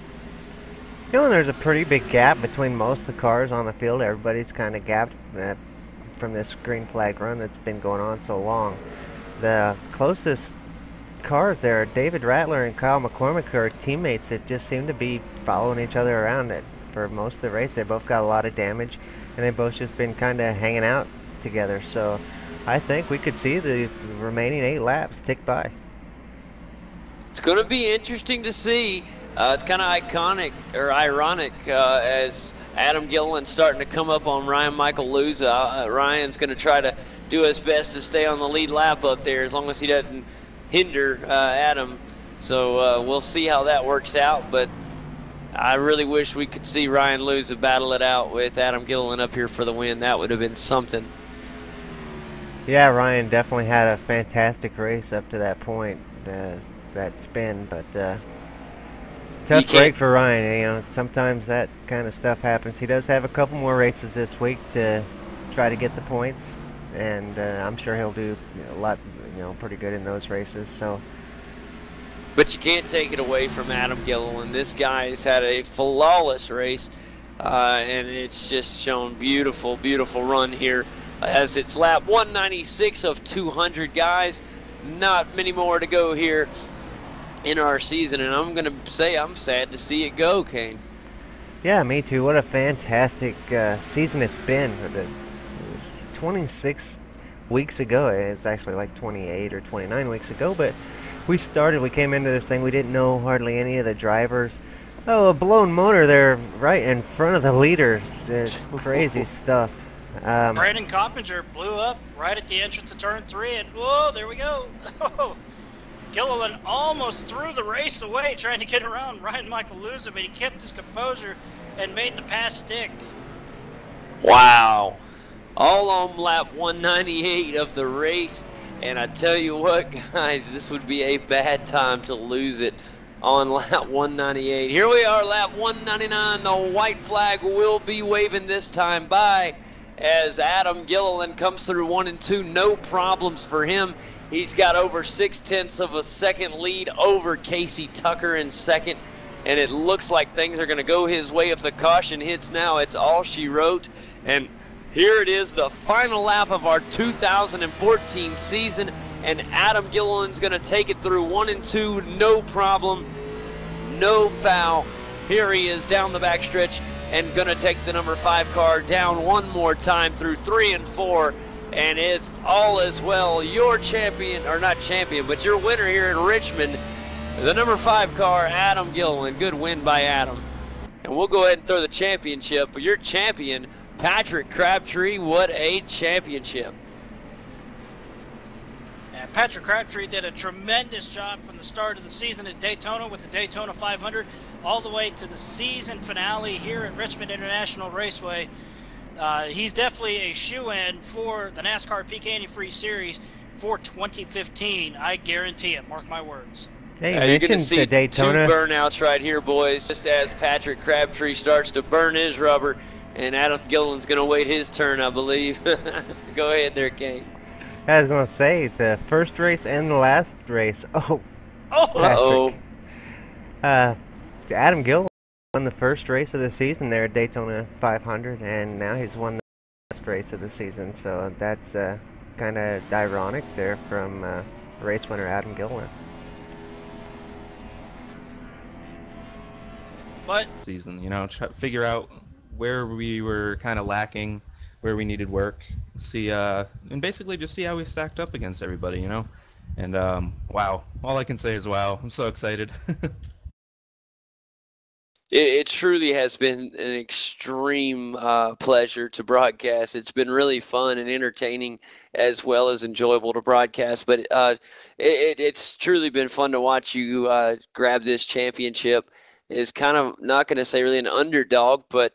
You know, there's a pretty big gap between most of the cars on the field. Everybody's kind of gapped from this green flag run that's been going on so long. The closest cars there. David Rattler and Kyle McCormick are teammates that just seem to be following each other around it for most of the race. They both got a lot of damage, and they've both just been kind of hanging out together. So I think we could see the remaining 8 laps tick by. It's going to be interesting to see. It's kind of iconic or ironic as Adam Gilliland's starting to come up on Ryan Michael Luza. Ryan's going to try to do his best to stay on the lead lap up there as long as he doesn't hinder Adam. So we'll see how that works out. But I really wish we could see Ryan Luza battle it out with Adam Gilliland up here for the win. That would have been something. Yeah, Ryan definitely had a fantastic race up to that point, that spin, but tough break for Ryan. You know, sometimes that kind of stuff happens. He does have a couple more races this week to try to get the points, and I'm sure he'll do a lot, pretty good in those races. So, but you can't take it away from Adam Gilliland. This guy's had a flawless race, and it's just shown beautiful, beautiful run here. As it's lap 196 of 200, guys. Not many more to go here in our season, and I'm going to say I'm sad to see it go, Kane. Yeah, me too. What a fantastic season it's been. 26 weeks ago. It's actually like 28 or 29 weeks ago, but we came into this thing, we didn't know hardly any of the drivers. Oh, a blown motor there right in front of the leader. Crazy stuff. Brandon Coppinger blew up right at the entrance to turn 3, and whoa, there we go. Gilliland almost threw the race away trying to get around Ryan Michael Luza, but he kept his composure and made the pass stick. Wow. All on lap 198 of the race, and I tell you what, guys, this would be a bad time to lose it on lap 198. Here we are, lap 199. The white flag will be waving this time by as Adam Gilliland comes through 1 and 2. No problems for him. He's got over 0.6 of a second lead over Casey Tucker in second, and it looks like things are going to go his way if the caution hits now. It's all she wrote, and here it is, the final lap of our 2014 season, and Adam Gilliland's going to take it through 1 and 2, no problem, no foul. Here he is down the backstretch and going to take the number 5 car down one more time through 3 and 4. And is all as well your champion, or not champion, but your winner here in Richmond, the number 5 car, Adam Gilliland. Good win by Adam. And we'll go ahead and throw the championship. But your champion, Patrick Crabtree, what a championship. And Patrick Crabtree did a tremendous job from the start of the season at Daytona with the Daytona 500 all the way to the season finale here at Richmond International Raceway. He's definitely a shoo-in for the NASCAR Peak Antifreeze Series for 2015. I guarantee it. Mark my words. Hey, you're going to see Daytona 2 burnouts right here, boys, just as Patrick Crabtree starts to burn his rubber, and Adam Gilliland's going to wait his turn, I believe. Go ahead there, Kane. I was going to say, the first race and the last race. Oh, Uh-oh. Adam Gilliland won the first race of the season there at Daytona 500, and now he's won the last race of the season. So that's kind of ironic there from race winner Adam Gilliland. But season, try to figure out where we were kind of lacking, where we needed work, see, and basically just see how we stacked up against everybody, And wow, all I can say is wow. I'm so excited. It truly has been an extreme pleasure to broadcast. It's been really fun and entertaining as well as enjoyable to broadcast. But it's truly been fun to watch you grab this championship. Is kind of, not going to say really an underdog, but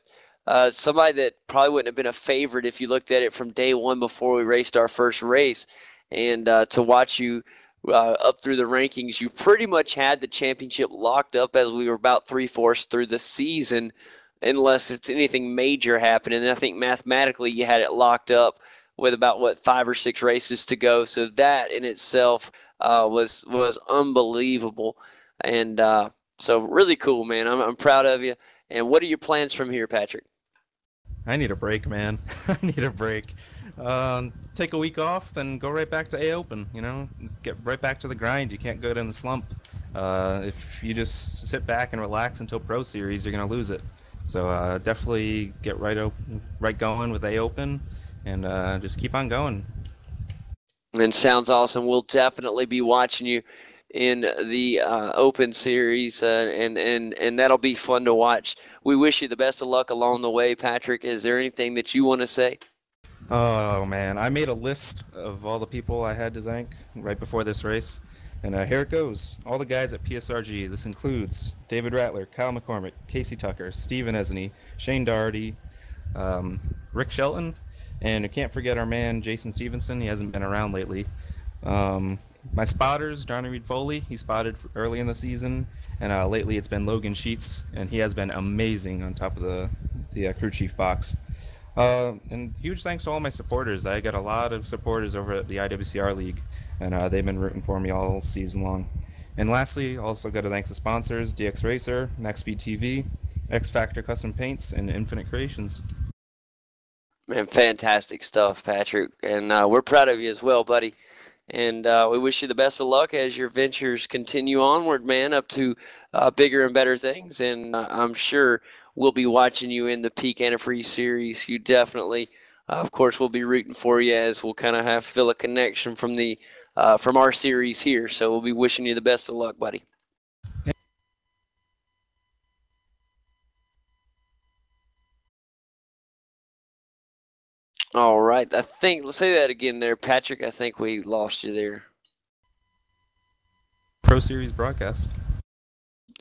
somebody that probably wouldn't have been a favorite if you looked at it from day one before we raced our first race. And to watch you up through the rankings, you pretty much had the championship locked up as we were about 3/4 through the season, unless it's anything major happening. And I think mathematically you had it locked up with about 5 or 6 races to go. So that in itself was unbelievable, and so really cool, man. I'm proud of you. And what are your plans from here, Patrick? I need a break, man. I need a break. take a week off, then go right back to A Open. You know, get right back to the grind. You can't go down the slump. If you just sit back and relax until Pro Series, you're gonna lose it. So definitely get right going with A Open, and just keep on going. And sounds awesome. We'll definitely be watching you in the Open Series, and that'll be fun to watch. We wish you the best of luck along the way, Patrick. Is there anything that you want to say? Oh man, I made a list of all the people I had to thank right before this race, and here it goes. All the guys at PSRG. This includes David Rattler, Kyle McCormick, Casey Tucker, Steven Esney, Shane Doherty, Rick Shelton, and I can't forget our man Jason Stevenson. He hasn't been around lately. My spotters, Johnny Reed Foley, he spotted early in the season, and lately it's been Logan Sheets, and he has been amazing on top of the crew chief box. And huge thanks to all my supporters. I got a lot of supporters over at the IWCR League, and they've been rooting for me all season long. And lastly, also got to thank the sponsors, DX Racer, MaxSpeed TV, X Factor Custom Paints, and Infinite Creations. Man, fantastic stuff, Patrick. And we're proud of you as well, buddy. And we wish you the best of luck as your ventures continue onward, man, up to bigger and better things. And I'm sure we'll be watching you in the Peak Antifreeze Series. You definitely, of course, we'll be rooting for you, as we'll kind of have feel a connection from the from our series here. So we'll be wishing you the best of luck, buddy. All right. Let's say that again there, Patrick. I think we lost you there. Pro Series broadcast.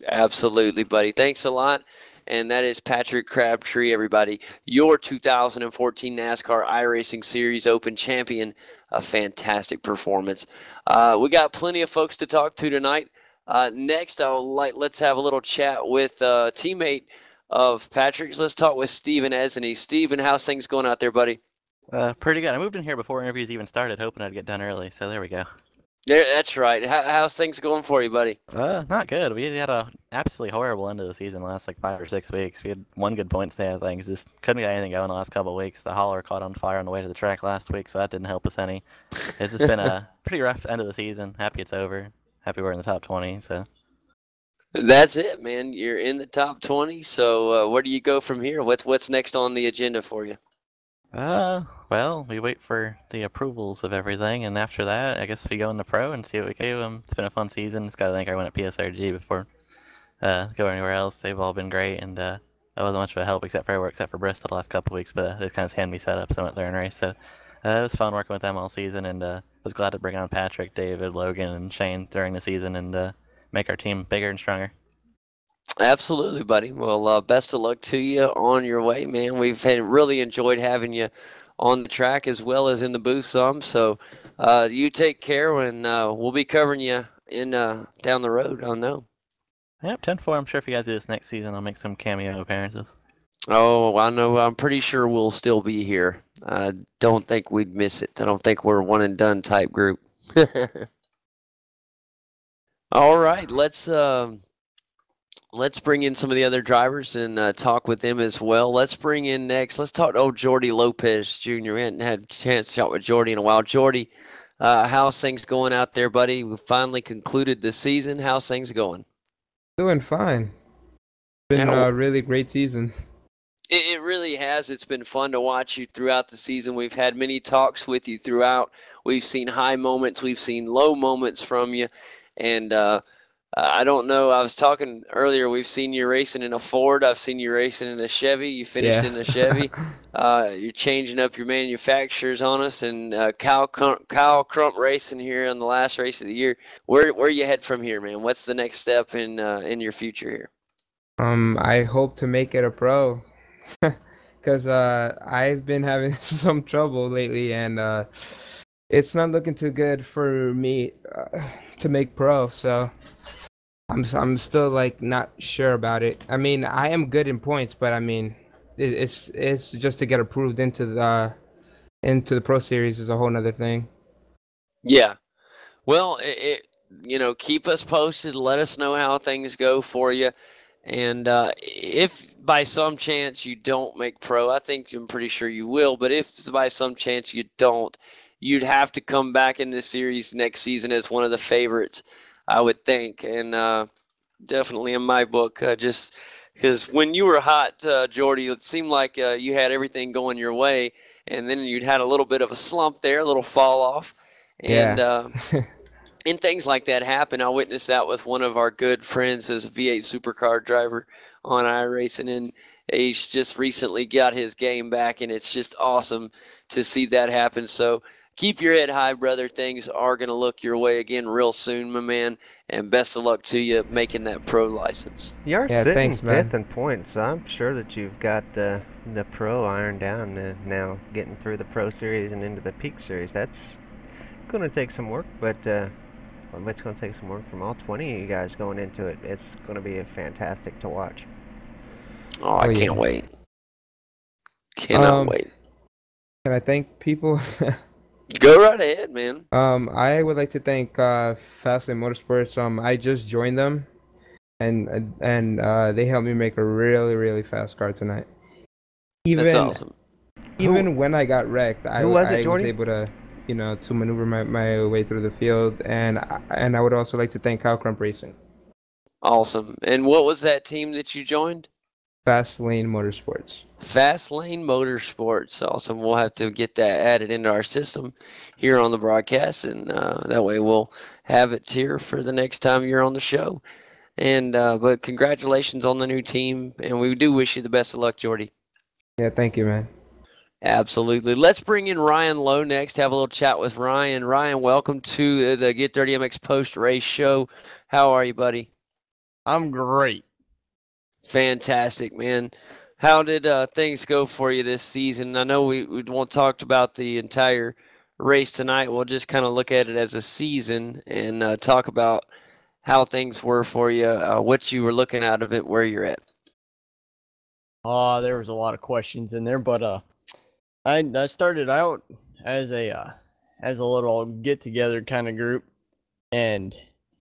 Absolutely, buddy. Thanks a lot. And that is Patrick Crabtree, everybody, your 2014 NASCAR iRacing Series Open champion. A fantastic performance. We got plenty of folks to talk to tonight. Next, let's have a little chat with a teammate of Patrick's. Let's talk with Steven Esney. Steven, how's things going out there, buddy? Pretty good. I moved in here before interviews even started, hoping I'd get done early, so there we go. That's right. How's things going for you, buddy? Not good. We had a absolutely horrible end of the season the last 5 or 6 weeks. We had one good points day, I think. Just couldn't get anything going the last couple of weeks. The hauler caught on fire on the way to the track last week, so that didn't help us any. It's just been a pretty rough end of the season. Happy it's over. Happy we're in the top 20, so. That's it, man. You're in the top 20, so where do you go from here? What's next on the agenda for you? Well, we wait for the approvals of everything, and after that, I guess we go into pro and see what we can do. It's been a fun season. Just gotta thank everyone at PSRG before going anywhere else. They've all been great, and that wasn't much of a help except for Bristol the last couple of weeks, but they kind of had me set up so I went there and race. So it was fun working with them all season, and was glad to bring on Patrick, David, Logan, and Shane during the season and make our team bigger and stronger. Absolutely, buddy. Well, best of luck to you on your way, man. We've really enjoyed having you on the track as well as in the booth some. So you take care, and we'll be covering you in down the road. I know. Yep, 10-4. I'm sure if you guys do this next season, I'll make some cameo appearances. Oh, I know. I'm pretty sure we'll still be here. I don't think we'd miss it. I don't think we're a one-and-done type group. All right, let's bring in some of the other drivers and talk with them as well. Let's bring in next. Let's talk to old Jordy Lopez Jr. We hadn't had a chance to talk with Jordy in a while. Jordy, how's things going out there, buddy? We finally concluded the season. How's things going? Doing fine. Been a really great season. It really has. It's been fun to watch you throughout the season. We've had many talks with you throughout. We've seen high moments. We've seen low moments from you. And I don't know. I was talking earlier. We've seen you racing in a Ford. I've seen you racing in a Chevy. You finished in a Chevy. You're changing up your manufacturers on us. And Kyle Crump racing here on the last race of the year. Where you head from here, man? What's the next step in your future here? I hope to make it a pro, because I've been having some trouble lately, and it's not looking too good for me to make pro. So I'm still not sure about it. I mean, I am good in points, but I mean, it's just to get approved into the pro series is a whole nother thing. Yeah, well, keep us posted. Let us know how things go for you. And if by some chance you don't make pro, I'm pretty sure you will, but if by some chance you don't, you'd have to come back in this series next season as one of the favorites, I would think. And definitely in my book, just because when you were hot, Jordy, it seemed like you had everything going your way, and then you'd had a little bit of a slump there, a little fall off. And Yeah. and things like that happen. I witnessed that with one of our good friends who's a V8 supercar driver on iRacing, and he's just recently got his game back, and it's just awesome to see that happen. So keep your head high, brother. Things are going to look your way again real soon, my man, and best of luck to you making that pro license. You are Yeah, sitting thanks, man. fifth in points, so I'm sure that you've got the pro ironed down now, getting through the Pro Series and into the Peak Series. That's going to take some work, but it's going to take some work from all 20 of you guys going into it. It's going to be fantastic to watch. Oh, I yeah. can't wait. Cannot wait. Can I thank people? Go right ahead, man. I would like to thank Fastlane Motorsports. I just joined them, and they helped me make a really fast car tonight. That's awesome. Even when I got wrecked, I was Jordy? able to, to maneuver my way through the field, and I would also like to thank Kyle Crump Racing. Awesome. And what was that team that you joined? Fastlane Motorsports. Fastlane Motorsports. Awesome. We'll have to get that added into our system here on the broadcast, and that way we'll have it here for the next time you're on the show. And but congratulations on the new team, and we do wish you the best of luck, Jordy. Yeah, thank you, man. Absolutely. Let's bring in Ryan Lowe next. Have a little chat with Ryan. Ryan, welcome to the Get Dirty MX post-race show. How are you, buddy? I'm great. Fantastic, man. How did things go for you this season? I know we won't talk about the entire race tonight. We'll just kind of look at it as a season and talk about how things were for you, what you were looking out of it, where you're at. There was a lot of questions in there, but I started out as a little get together kind of group, and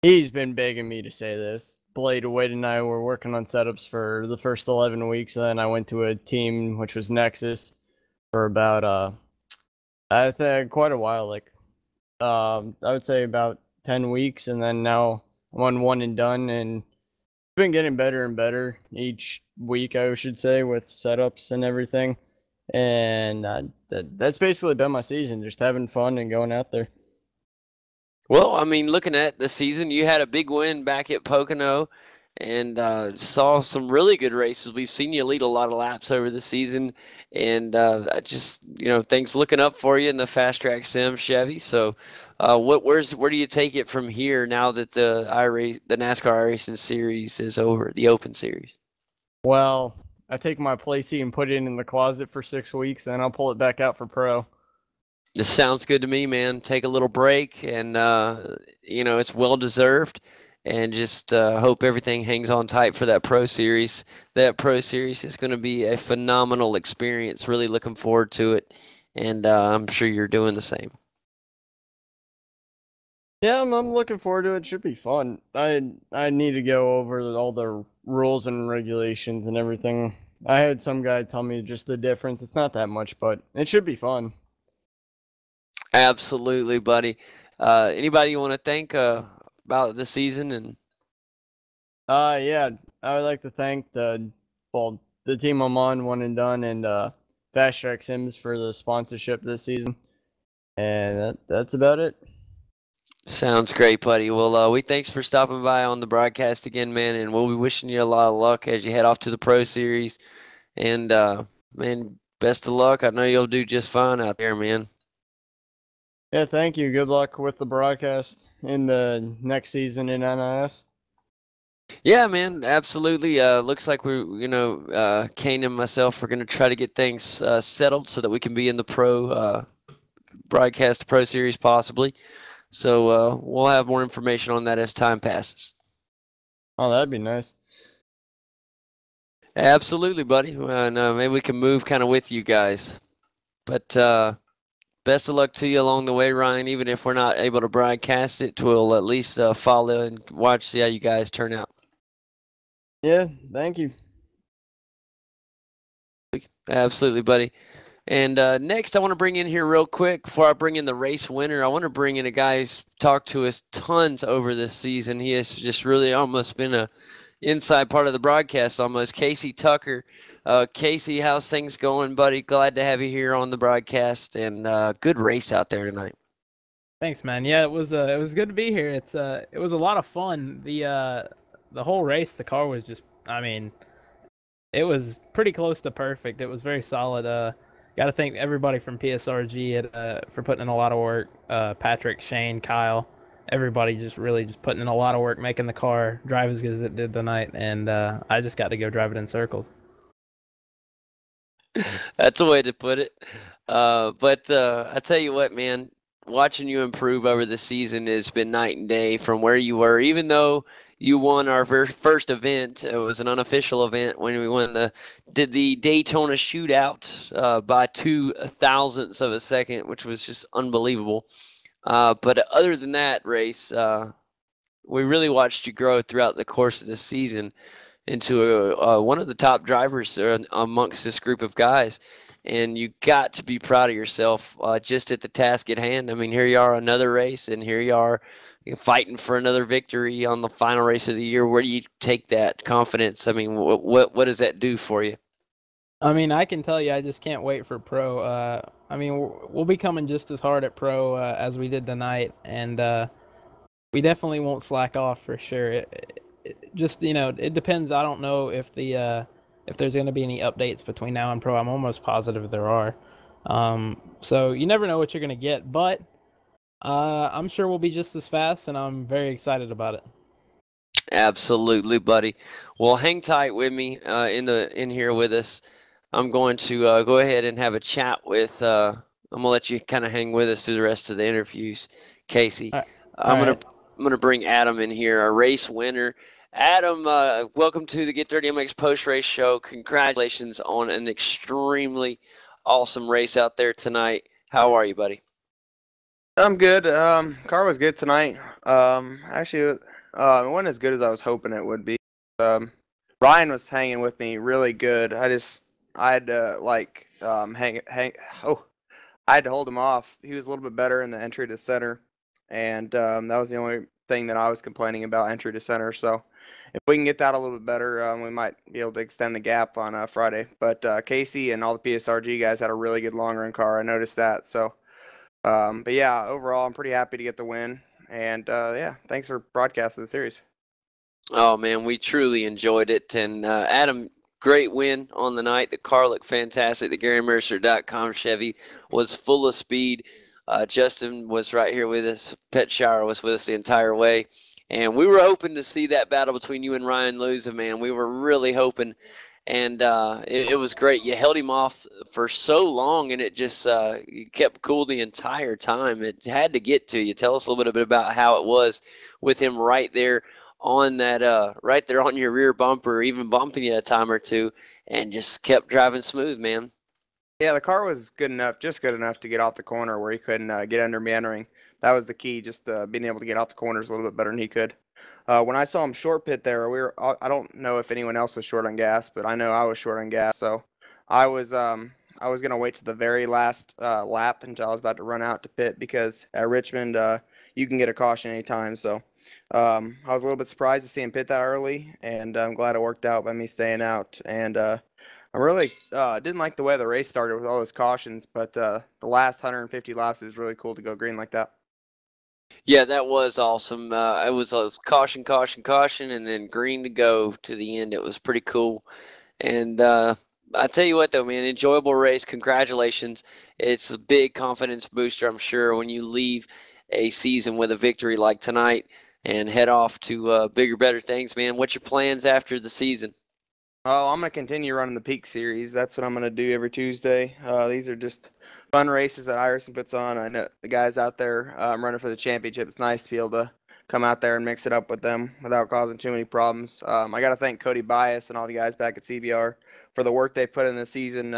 he's been begging me to say this. Blade Wade and I were working on setups for the first 11 weeks, and then I went to a team which was Nexus for about I think quite a while, like I would say about 10 weeks, and then now I'm on one and done, and it's been getting better and better each week, I should say, with setups and everything. And that's basically been my season, just having fun and going out there. Well, I mean, looking at the season, you had a big win back at Pocono and saw some really good races. We've seen you lead a lot of laps over the season, and things looking up for you in the Fast Track Sim Chevy. So where do you take it from here now that the NASCAR iRacing series is over, the Open Series? Well, I take my Placey and put it in the closet for 6 weeks, and I'll pull it back out for pro. This sounds good to me, man. Take a little break, and it's well deserved. And just hope everything hangs on tight for that Pro Series. That Pro Series is going to be a phenomenal experience. Really looking forward to it, and I'm sure you're doing the same. Yeah, I'm looking forward to it. It should be fun. I need to go over all the rules and regulations and everything. I had some guy tell me just the difference. It's not that much, but it should be fun. Absolutely, buddy. Anybody you want to thank about the season? And yeah, I would like to thank the team I'm on, One and Done, and Fast Track Sims for the sponsorship this season. And that's about it. Sounds great, buddy. Well, we thanks for stopping by on the broadcast again, man, and we'll be wishing you a lot of luck as you head off to the Pro Series. And man, best of luck. I know you'll do just fine out there, man. Yeah, thank you. Good luck with the broadcast in the next season in NIS. Yeah, man, absolutely. Looks like Kane and myself are going to try to get things settled so that we can be in the pro broadcast Pro Series possibly. So we'll have more information on that as time passes. Oh, that'd be nice. Absolutely, buddy. Maybe we can move kind of with you guys. But best of luck to you along the way, Ryan. Even if we're not able to broadcast it, we'll at least follow and see how you guys turn out. Yeah, thank you. Absolutely, buddy. And next, I want to bring in here real quick before I bring in the race winner. I want to bring in a guy who's talked to us tons over this season. He has just really almost been a inside part of the broadcast almost. Casey Tucker. Casey, how's things going, buddy? Glad to have you here on the broadcast, and good race out there tonight. Thanks, man. Yeah, it was good to be here. It was a lot of fun. The whole race, the car was just, I mean, it was pretty close to perfect. It was very solid. Got to thank everybody from PSRG for putting in a lot of work. Patrick, Shane, Kyle, everybody just putting in a lot of work making the car drive as good as it did tonight. And I just got to go drive it in circles. That's a way to put it. But I tell you what, man, watching you improve over the season has been night and day from where you were. Even though you won our first event, it was an unofficial event when we did the Daytona shootout by 0.02 of a second, which was just unbelievable. But other than that race, we really watched you grow throughout the course of the season into one of the top drivers amongst this group of guys. And you got to be proud of yourself just at the task at hand. I mean, here you are, another race, and here you are fighting for another victory on the final race of the year. Where do you take that confidence? I mean, what does that do for you? I mean, I can tell you, I just can't wait for pro. I mean, we'll be coming just as hard at pro as we did tonight, and we definitely won't slack off for sure. It just, it depends. I don't know if there's going to be any updates between now and pro. I'm almost positive there are. So you never know what you're going to get, but I'm sure we'll be just as fast, and I'm very excited about it. Absolutely, buddy. Well, hang tight with me in here with us. I'm going to go ahead and have a chat with. I'm gonna let you kind of hang with us through the rest of the interviews, Casey. I'm gonna bring Adam in here, our race winner. Adam, welcome to the Get 30 MX post-race show. Congratulations on an extremely awesome race out there tonight. How are you, buddy? I'm good. Car was good tonight. Actually, it wasn't as good as I was hoping it would be. Ryan was hanging with me really good. I had to I had to hold him off. He was a little bit better in the entry to center, and that was the only thing that I was complaining about, entry to center. So if we can get that a little bit better, we might be able to extend the gap on Friday. But Casey and all the PSRG guys had a really good long run car. I noticed that. So, but yeah, overall, I'm pretty happy to get the win. And yeah, thanks for broadcasting the series. Oh man, we truly enjoyed it. And Adam, great win on the night. The car looked fantastic. The GaryMercer.com Chevy was full of speed. Justin was right here with us. Pet Shower was with us the entire way. And we were hoping to see that battle between you and Ryan Luza, man. We were really hoping. And it was great. You held him off for so long, and it just kept cool the entire time. It had to get to you. Tell us a little bit about how it was with him right there on that, right there on your rear bumper, even bumping you a time or two, and just kept driving smooth, man. Yeah, the car was good enough, just good enough to get off the corner where he couldn't get under meandering. That was the key, just being able to get off the corners a little bit better than he could. When I saw him short pit there, I don't know if anyone else was short on gas, but I know I was short on gas. So I was gonna wait to the very last lap until I was about to run out to pit, because at Richmond you can get a caution anytime. So I was a little bit surprised to see him pit that early, and I'm glad it worked out by me staying out. And I really didn't like the way the race started with all those cautions, but the last 150 laps is really cool to go green like that. Yeah, that was awesome. It was a caution, caution, caution, and then green to go to the end. It was pretty cool. And I tell you what, though, man, enjoyable race. Congratulations. It's a big confidence booster, I'm sure, when you leave a season with a victory like tonight and head off to bigger, better things, man. What's your plans after the season? Oh, I'm going to continue running the Peak Series. That's what I'm going to do every Tuesday. These are just fun races that iRacing puts on. I know the guys out there running for the championship. It's nice to be able to come out there and mix it up with them without causing too many problems. I got to thank Cody Bias and all the guys back at CBR for the work they put in this season.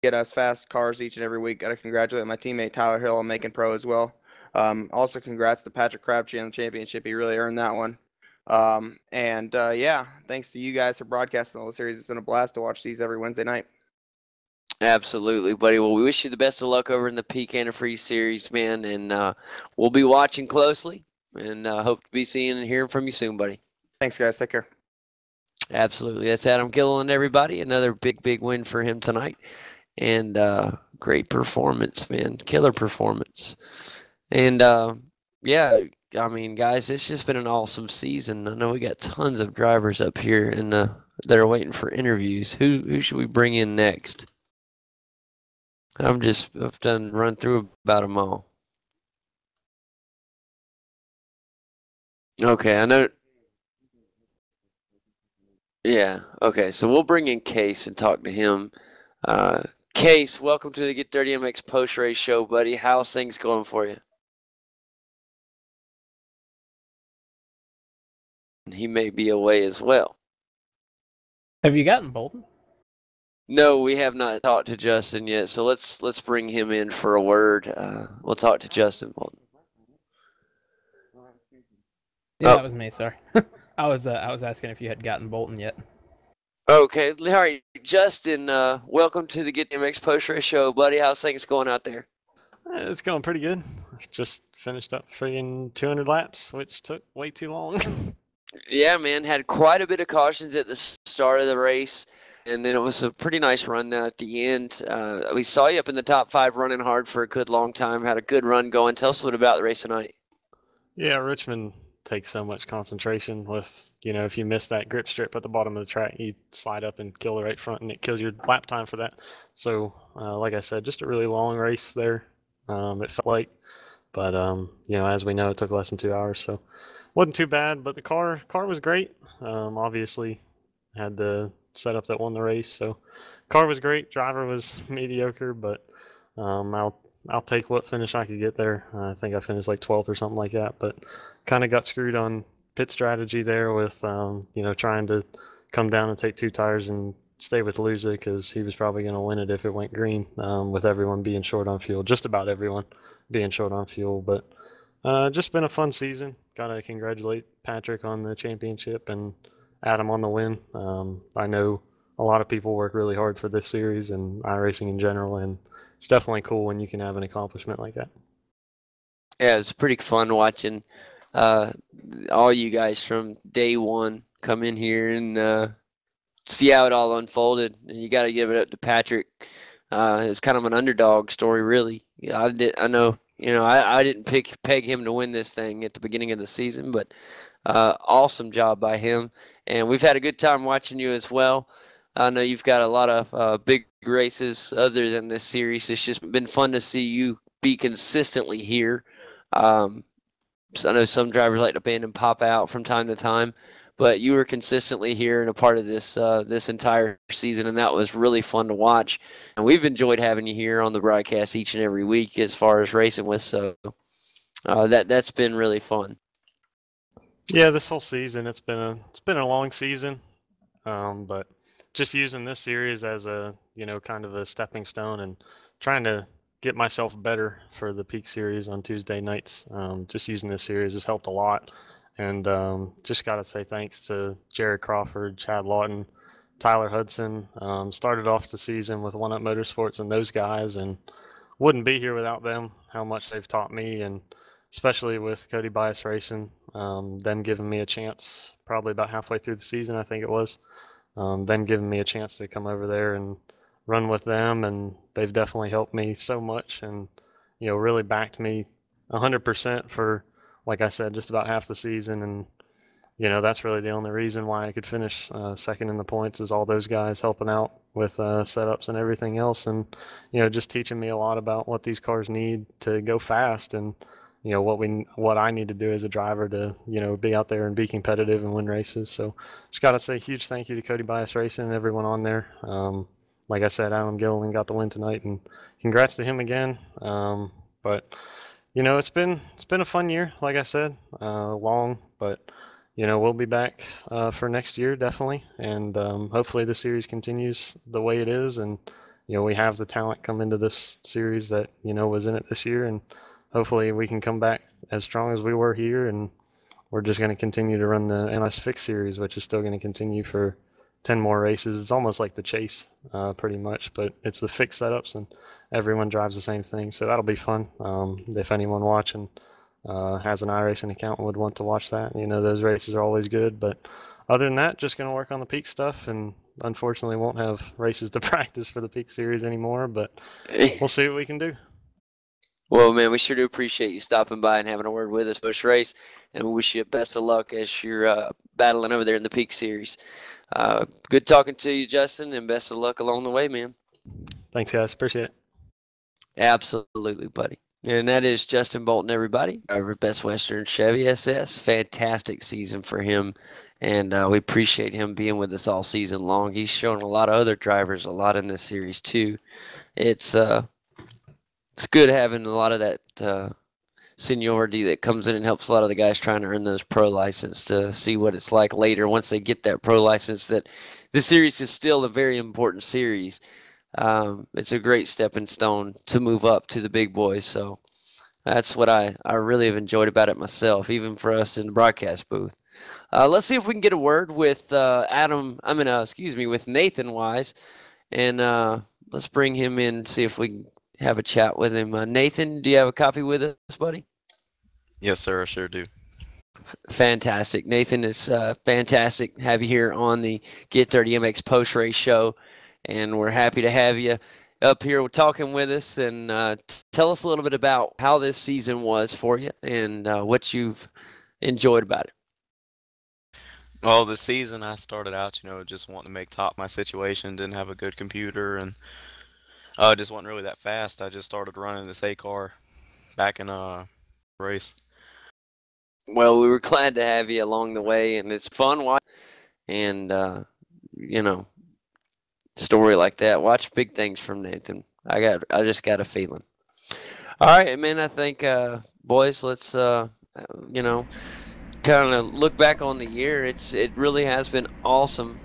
Get us fast cars each and every week. Got to congratulate my teammate Tyler Hill on making pro as well. Also, congrats to Patrick Crabtree on the championship. He really earned that one. Yeah, thanks to you guys for broadcasting all the series. It's been a blast to watch these every Wednesday night. Absolutely, buddy. Well, we wish you the best of luck over in the Peak Antifreeze series, man, and we'll be watching closely, and hope to be seeing and hearing from you soon, buddy. Thanks, guys. Take care. Absolutely. That's Adam Gilliland, everybody. Another big win for him tonight, and great performance, man. Killer performance. And yeah, I mean, guys, it's just been an awesome season. I know we got tons of drivers up here that are waiting for interviews. Who should we bring in next? I've done run through about them all. Okay, I know. Yeah, okay, so we'll bring in Case and talk to him. Case, welcome to the Get Dirty MX post race show, buddy. How's things going for you? He may be away as well. Have you gotten Bolton? No, we have not talked to Justin yet, so let's bring him in for a word. We'll talk to Justin Bolton. Yeah, that was me. Sorry, I was asking if you had gotten Bolton yet. Okay, all right, Justin. Welcome to the Get MX post race show, buddy. How's things going out there? It's going pretty good. Just finished up freaking 200 laps, which took way too long. Yeah, man, had quite a bit of cautions at the start of the race, and then it was a pretty nice run at the end. We saw you up in the top 5 running hard for a good long time, had a good run going. Tell us a little about the race tonight. Yeah, Richmond takes so much concentration with, if you miss that grip strip at the bottom of the track, you slide up and kill the right front, and it kills your lap time for that. So, like I said, just a really long race there, it felt like. But, as we know, it took less than 2 hours, so wasn't too bad. But the car was great. Obviously, had the setup that won the race, so car was great. Driver was mediocre, but I'll take what finish I could get there. I think I finished like 12th or something like that, but kind of got screwed on pit strategy there with, trying to come down and take 2 tires and stay with Luza because he was probably going to win it if it went green, with everyone being short on fuel, just about everyone being short on fuel. But just been a fun season. Got to congratulate Patrick on the championship and Adam on the win. I know a lot of people work really hard for this series and iRacing in general, and it's definitely cool when you can have an accomplishment like that. Yeah, it was pretty fun watching all you guys from day one come in here and see how it all unfolded. And you got to give it up to Patrick. It's kind of an underdog story, really. Yeah, I know, I didn't peg him to win this thing at the beginning of the season, but awesome job by him. And we've had a good time watching you as well. I know you've got a lot of big races other than this series. It's just been fun to see you be consistently here. So I know some drivers like to band and pop out from time to time, but you were consistently here and a part of this this entire season, and that was really fun to watch. And we've enjoyed having you here on the broadcast each and every week as far as racing with. So that's been really fun. Yeah, this whole season it's been a long season, but just using this series as a kind of a stepping stone and trying to get myself better for the Peak Series on Tuesday nights. Just using this series has helped a lot. And just got to say thanks to Jared Crawford, Chad Lawton, Tyler Hudson. Started off the season with One Up Motorsports and those guys, and wouldn't be here without them, how much they've taught me, and especially with Cody Bias Racing, them giving me a chance probably about halfway through the season, I think it was. Them giving me a chance to come over there and run with them, and they've definitely helped me so much and, really backed me 100% for, like I said, just about half the season. And, that's really the only reason why I could finish second in the points is all those guys helping out with setups and everything else. And, just teaching me a lot about what these cars need to go fast and, what I need to do as a driver to, be out there and be competitive and win races. So just got to say a huge thank you to Cody Bias Racing and everyone on there. Like I said, Adam Gilliland got the win tonight, and congrats to him again. But it's been a fun year, like I said, long, but we'll be back for next year definitely, and hopefully the series continues the way it is, and we have the talent come into this series that was in it this year, and hopefully we can come back as strong as we were here and we're just going to continue to run the MS Fix series, which is still going to continue for 10 more races. It's almost like the chase, pretty much, but it's the fixed setups and everyone drives the same thing. So that'll be fun. If anyone watching has an iRacing account and would want to watch that, those races are always good. But other than that, just going to work on the Peak stuff, and unfortunately won't have races to practice for the Peak series anymore, but we'll see what we can do. Well, man, we sure do appreciate you stopping by and having a word with us, Bush Race, and we wish you best of luck as you're battling over there in the Peak Series. Good talking to you, Justin, and best of luck along the way, man. Thanks, guys. Appreciate it. Absolutely, buddy. And that is Justin Bolton, everybody, driver Best Western Chevy SS. Fantastic season for him, and we appreciate him being with us all season long. He's shown a lot of other drivers a lot in this series, too. It's good having a lot of that seniority that comes in and helps a lot of the guys trying to earn those pro license to see what it's like later once they get that pro license. That the series is still a very important series. It's a great stepping stone to move up to the big boys. So that's what I really have enjoyed about it myself, even for us in the broadcast booth. Let's see if we can get a word with with Nathan Wise, and let's bring him in, see if we can have a chat with him. Nathan, do you have a copy with us, buddy? Yes, sir, I sure do. Fantastic. Nathan, it's fantastic to have you here on the Get Dirty MX post-race show, and we're happy to have you up here talking with us, and tell us a little bit about how this season was for you and what you've enjoyed about it. Well, this season I started out, just wanting to make top my situation, didn't have a good computer, and just wasn't really that fast. I just started running this A car back in race. Well, we were glad to have you along the way, and it's fun watching. And story like that. Watch big things from Nathan. I just got a feeling. All right, man. I think boys, let's kind of look back on the year. It really has been awesome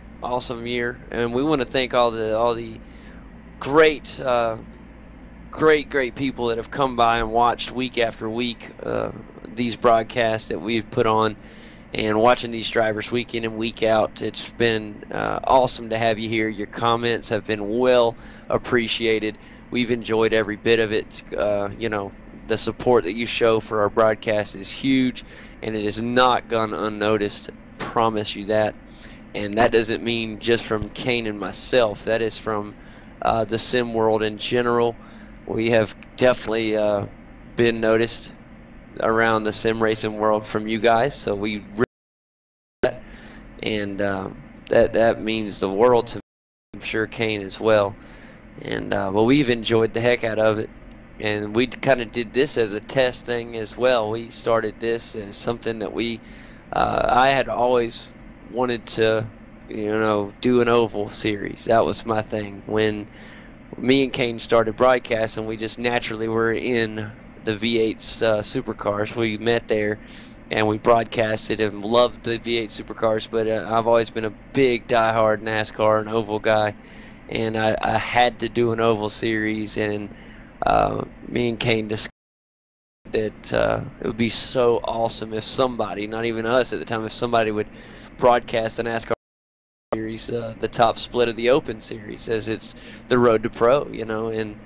year, and we want to thank all the great people that have come by and watched week after week these broadcasts that we've put on, and watching these drivers week in and week out. It's been awesome to have you here. Your comments have been well appreciated. We've enjoyed every bit of it. The support that you show for our broadcast is huge, and it has not gone unnoticed. Promise you that. And that doesn't mean just from Kane and myself. That is from the sim world in general. We have definitely been noticed around the sim racing world from you guys, so we really that, and that means the world to me. I'm sure Kane as well. And well, we've enjoyed the heck out of it, and we kind of did this as a test thing as well. We started this as something that I had always wanted to do an oval series. That was my thing. When me and Kane started broadcasting, we just naturally were in the V8's supercars. We met there and we broadcasted and loved the V8 supercars, but I've always been a big diehard NASCAR and oval guy, and I had to do an oval series, and me and Kane discussed that it would be so awesome if somebody, not even us at the time, if somebody would broadcast the NASCAR series, the top split of the Open series, as it's the road to pro, and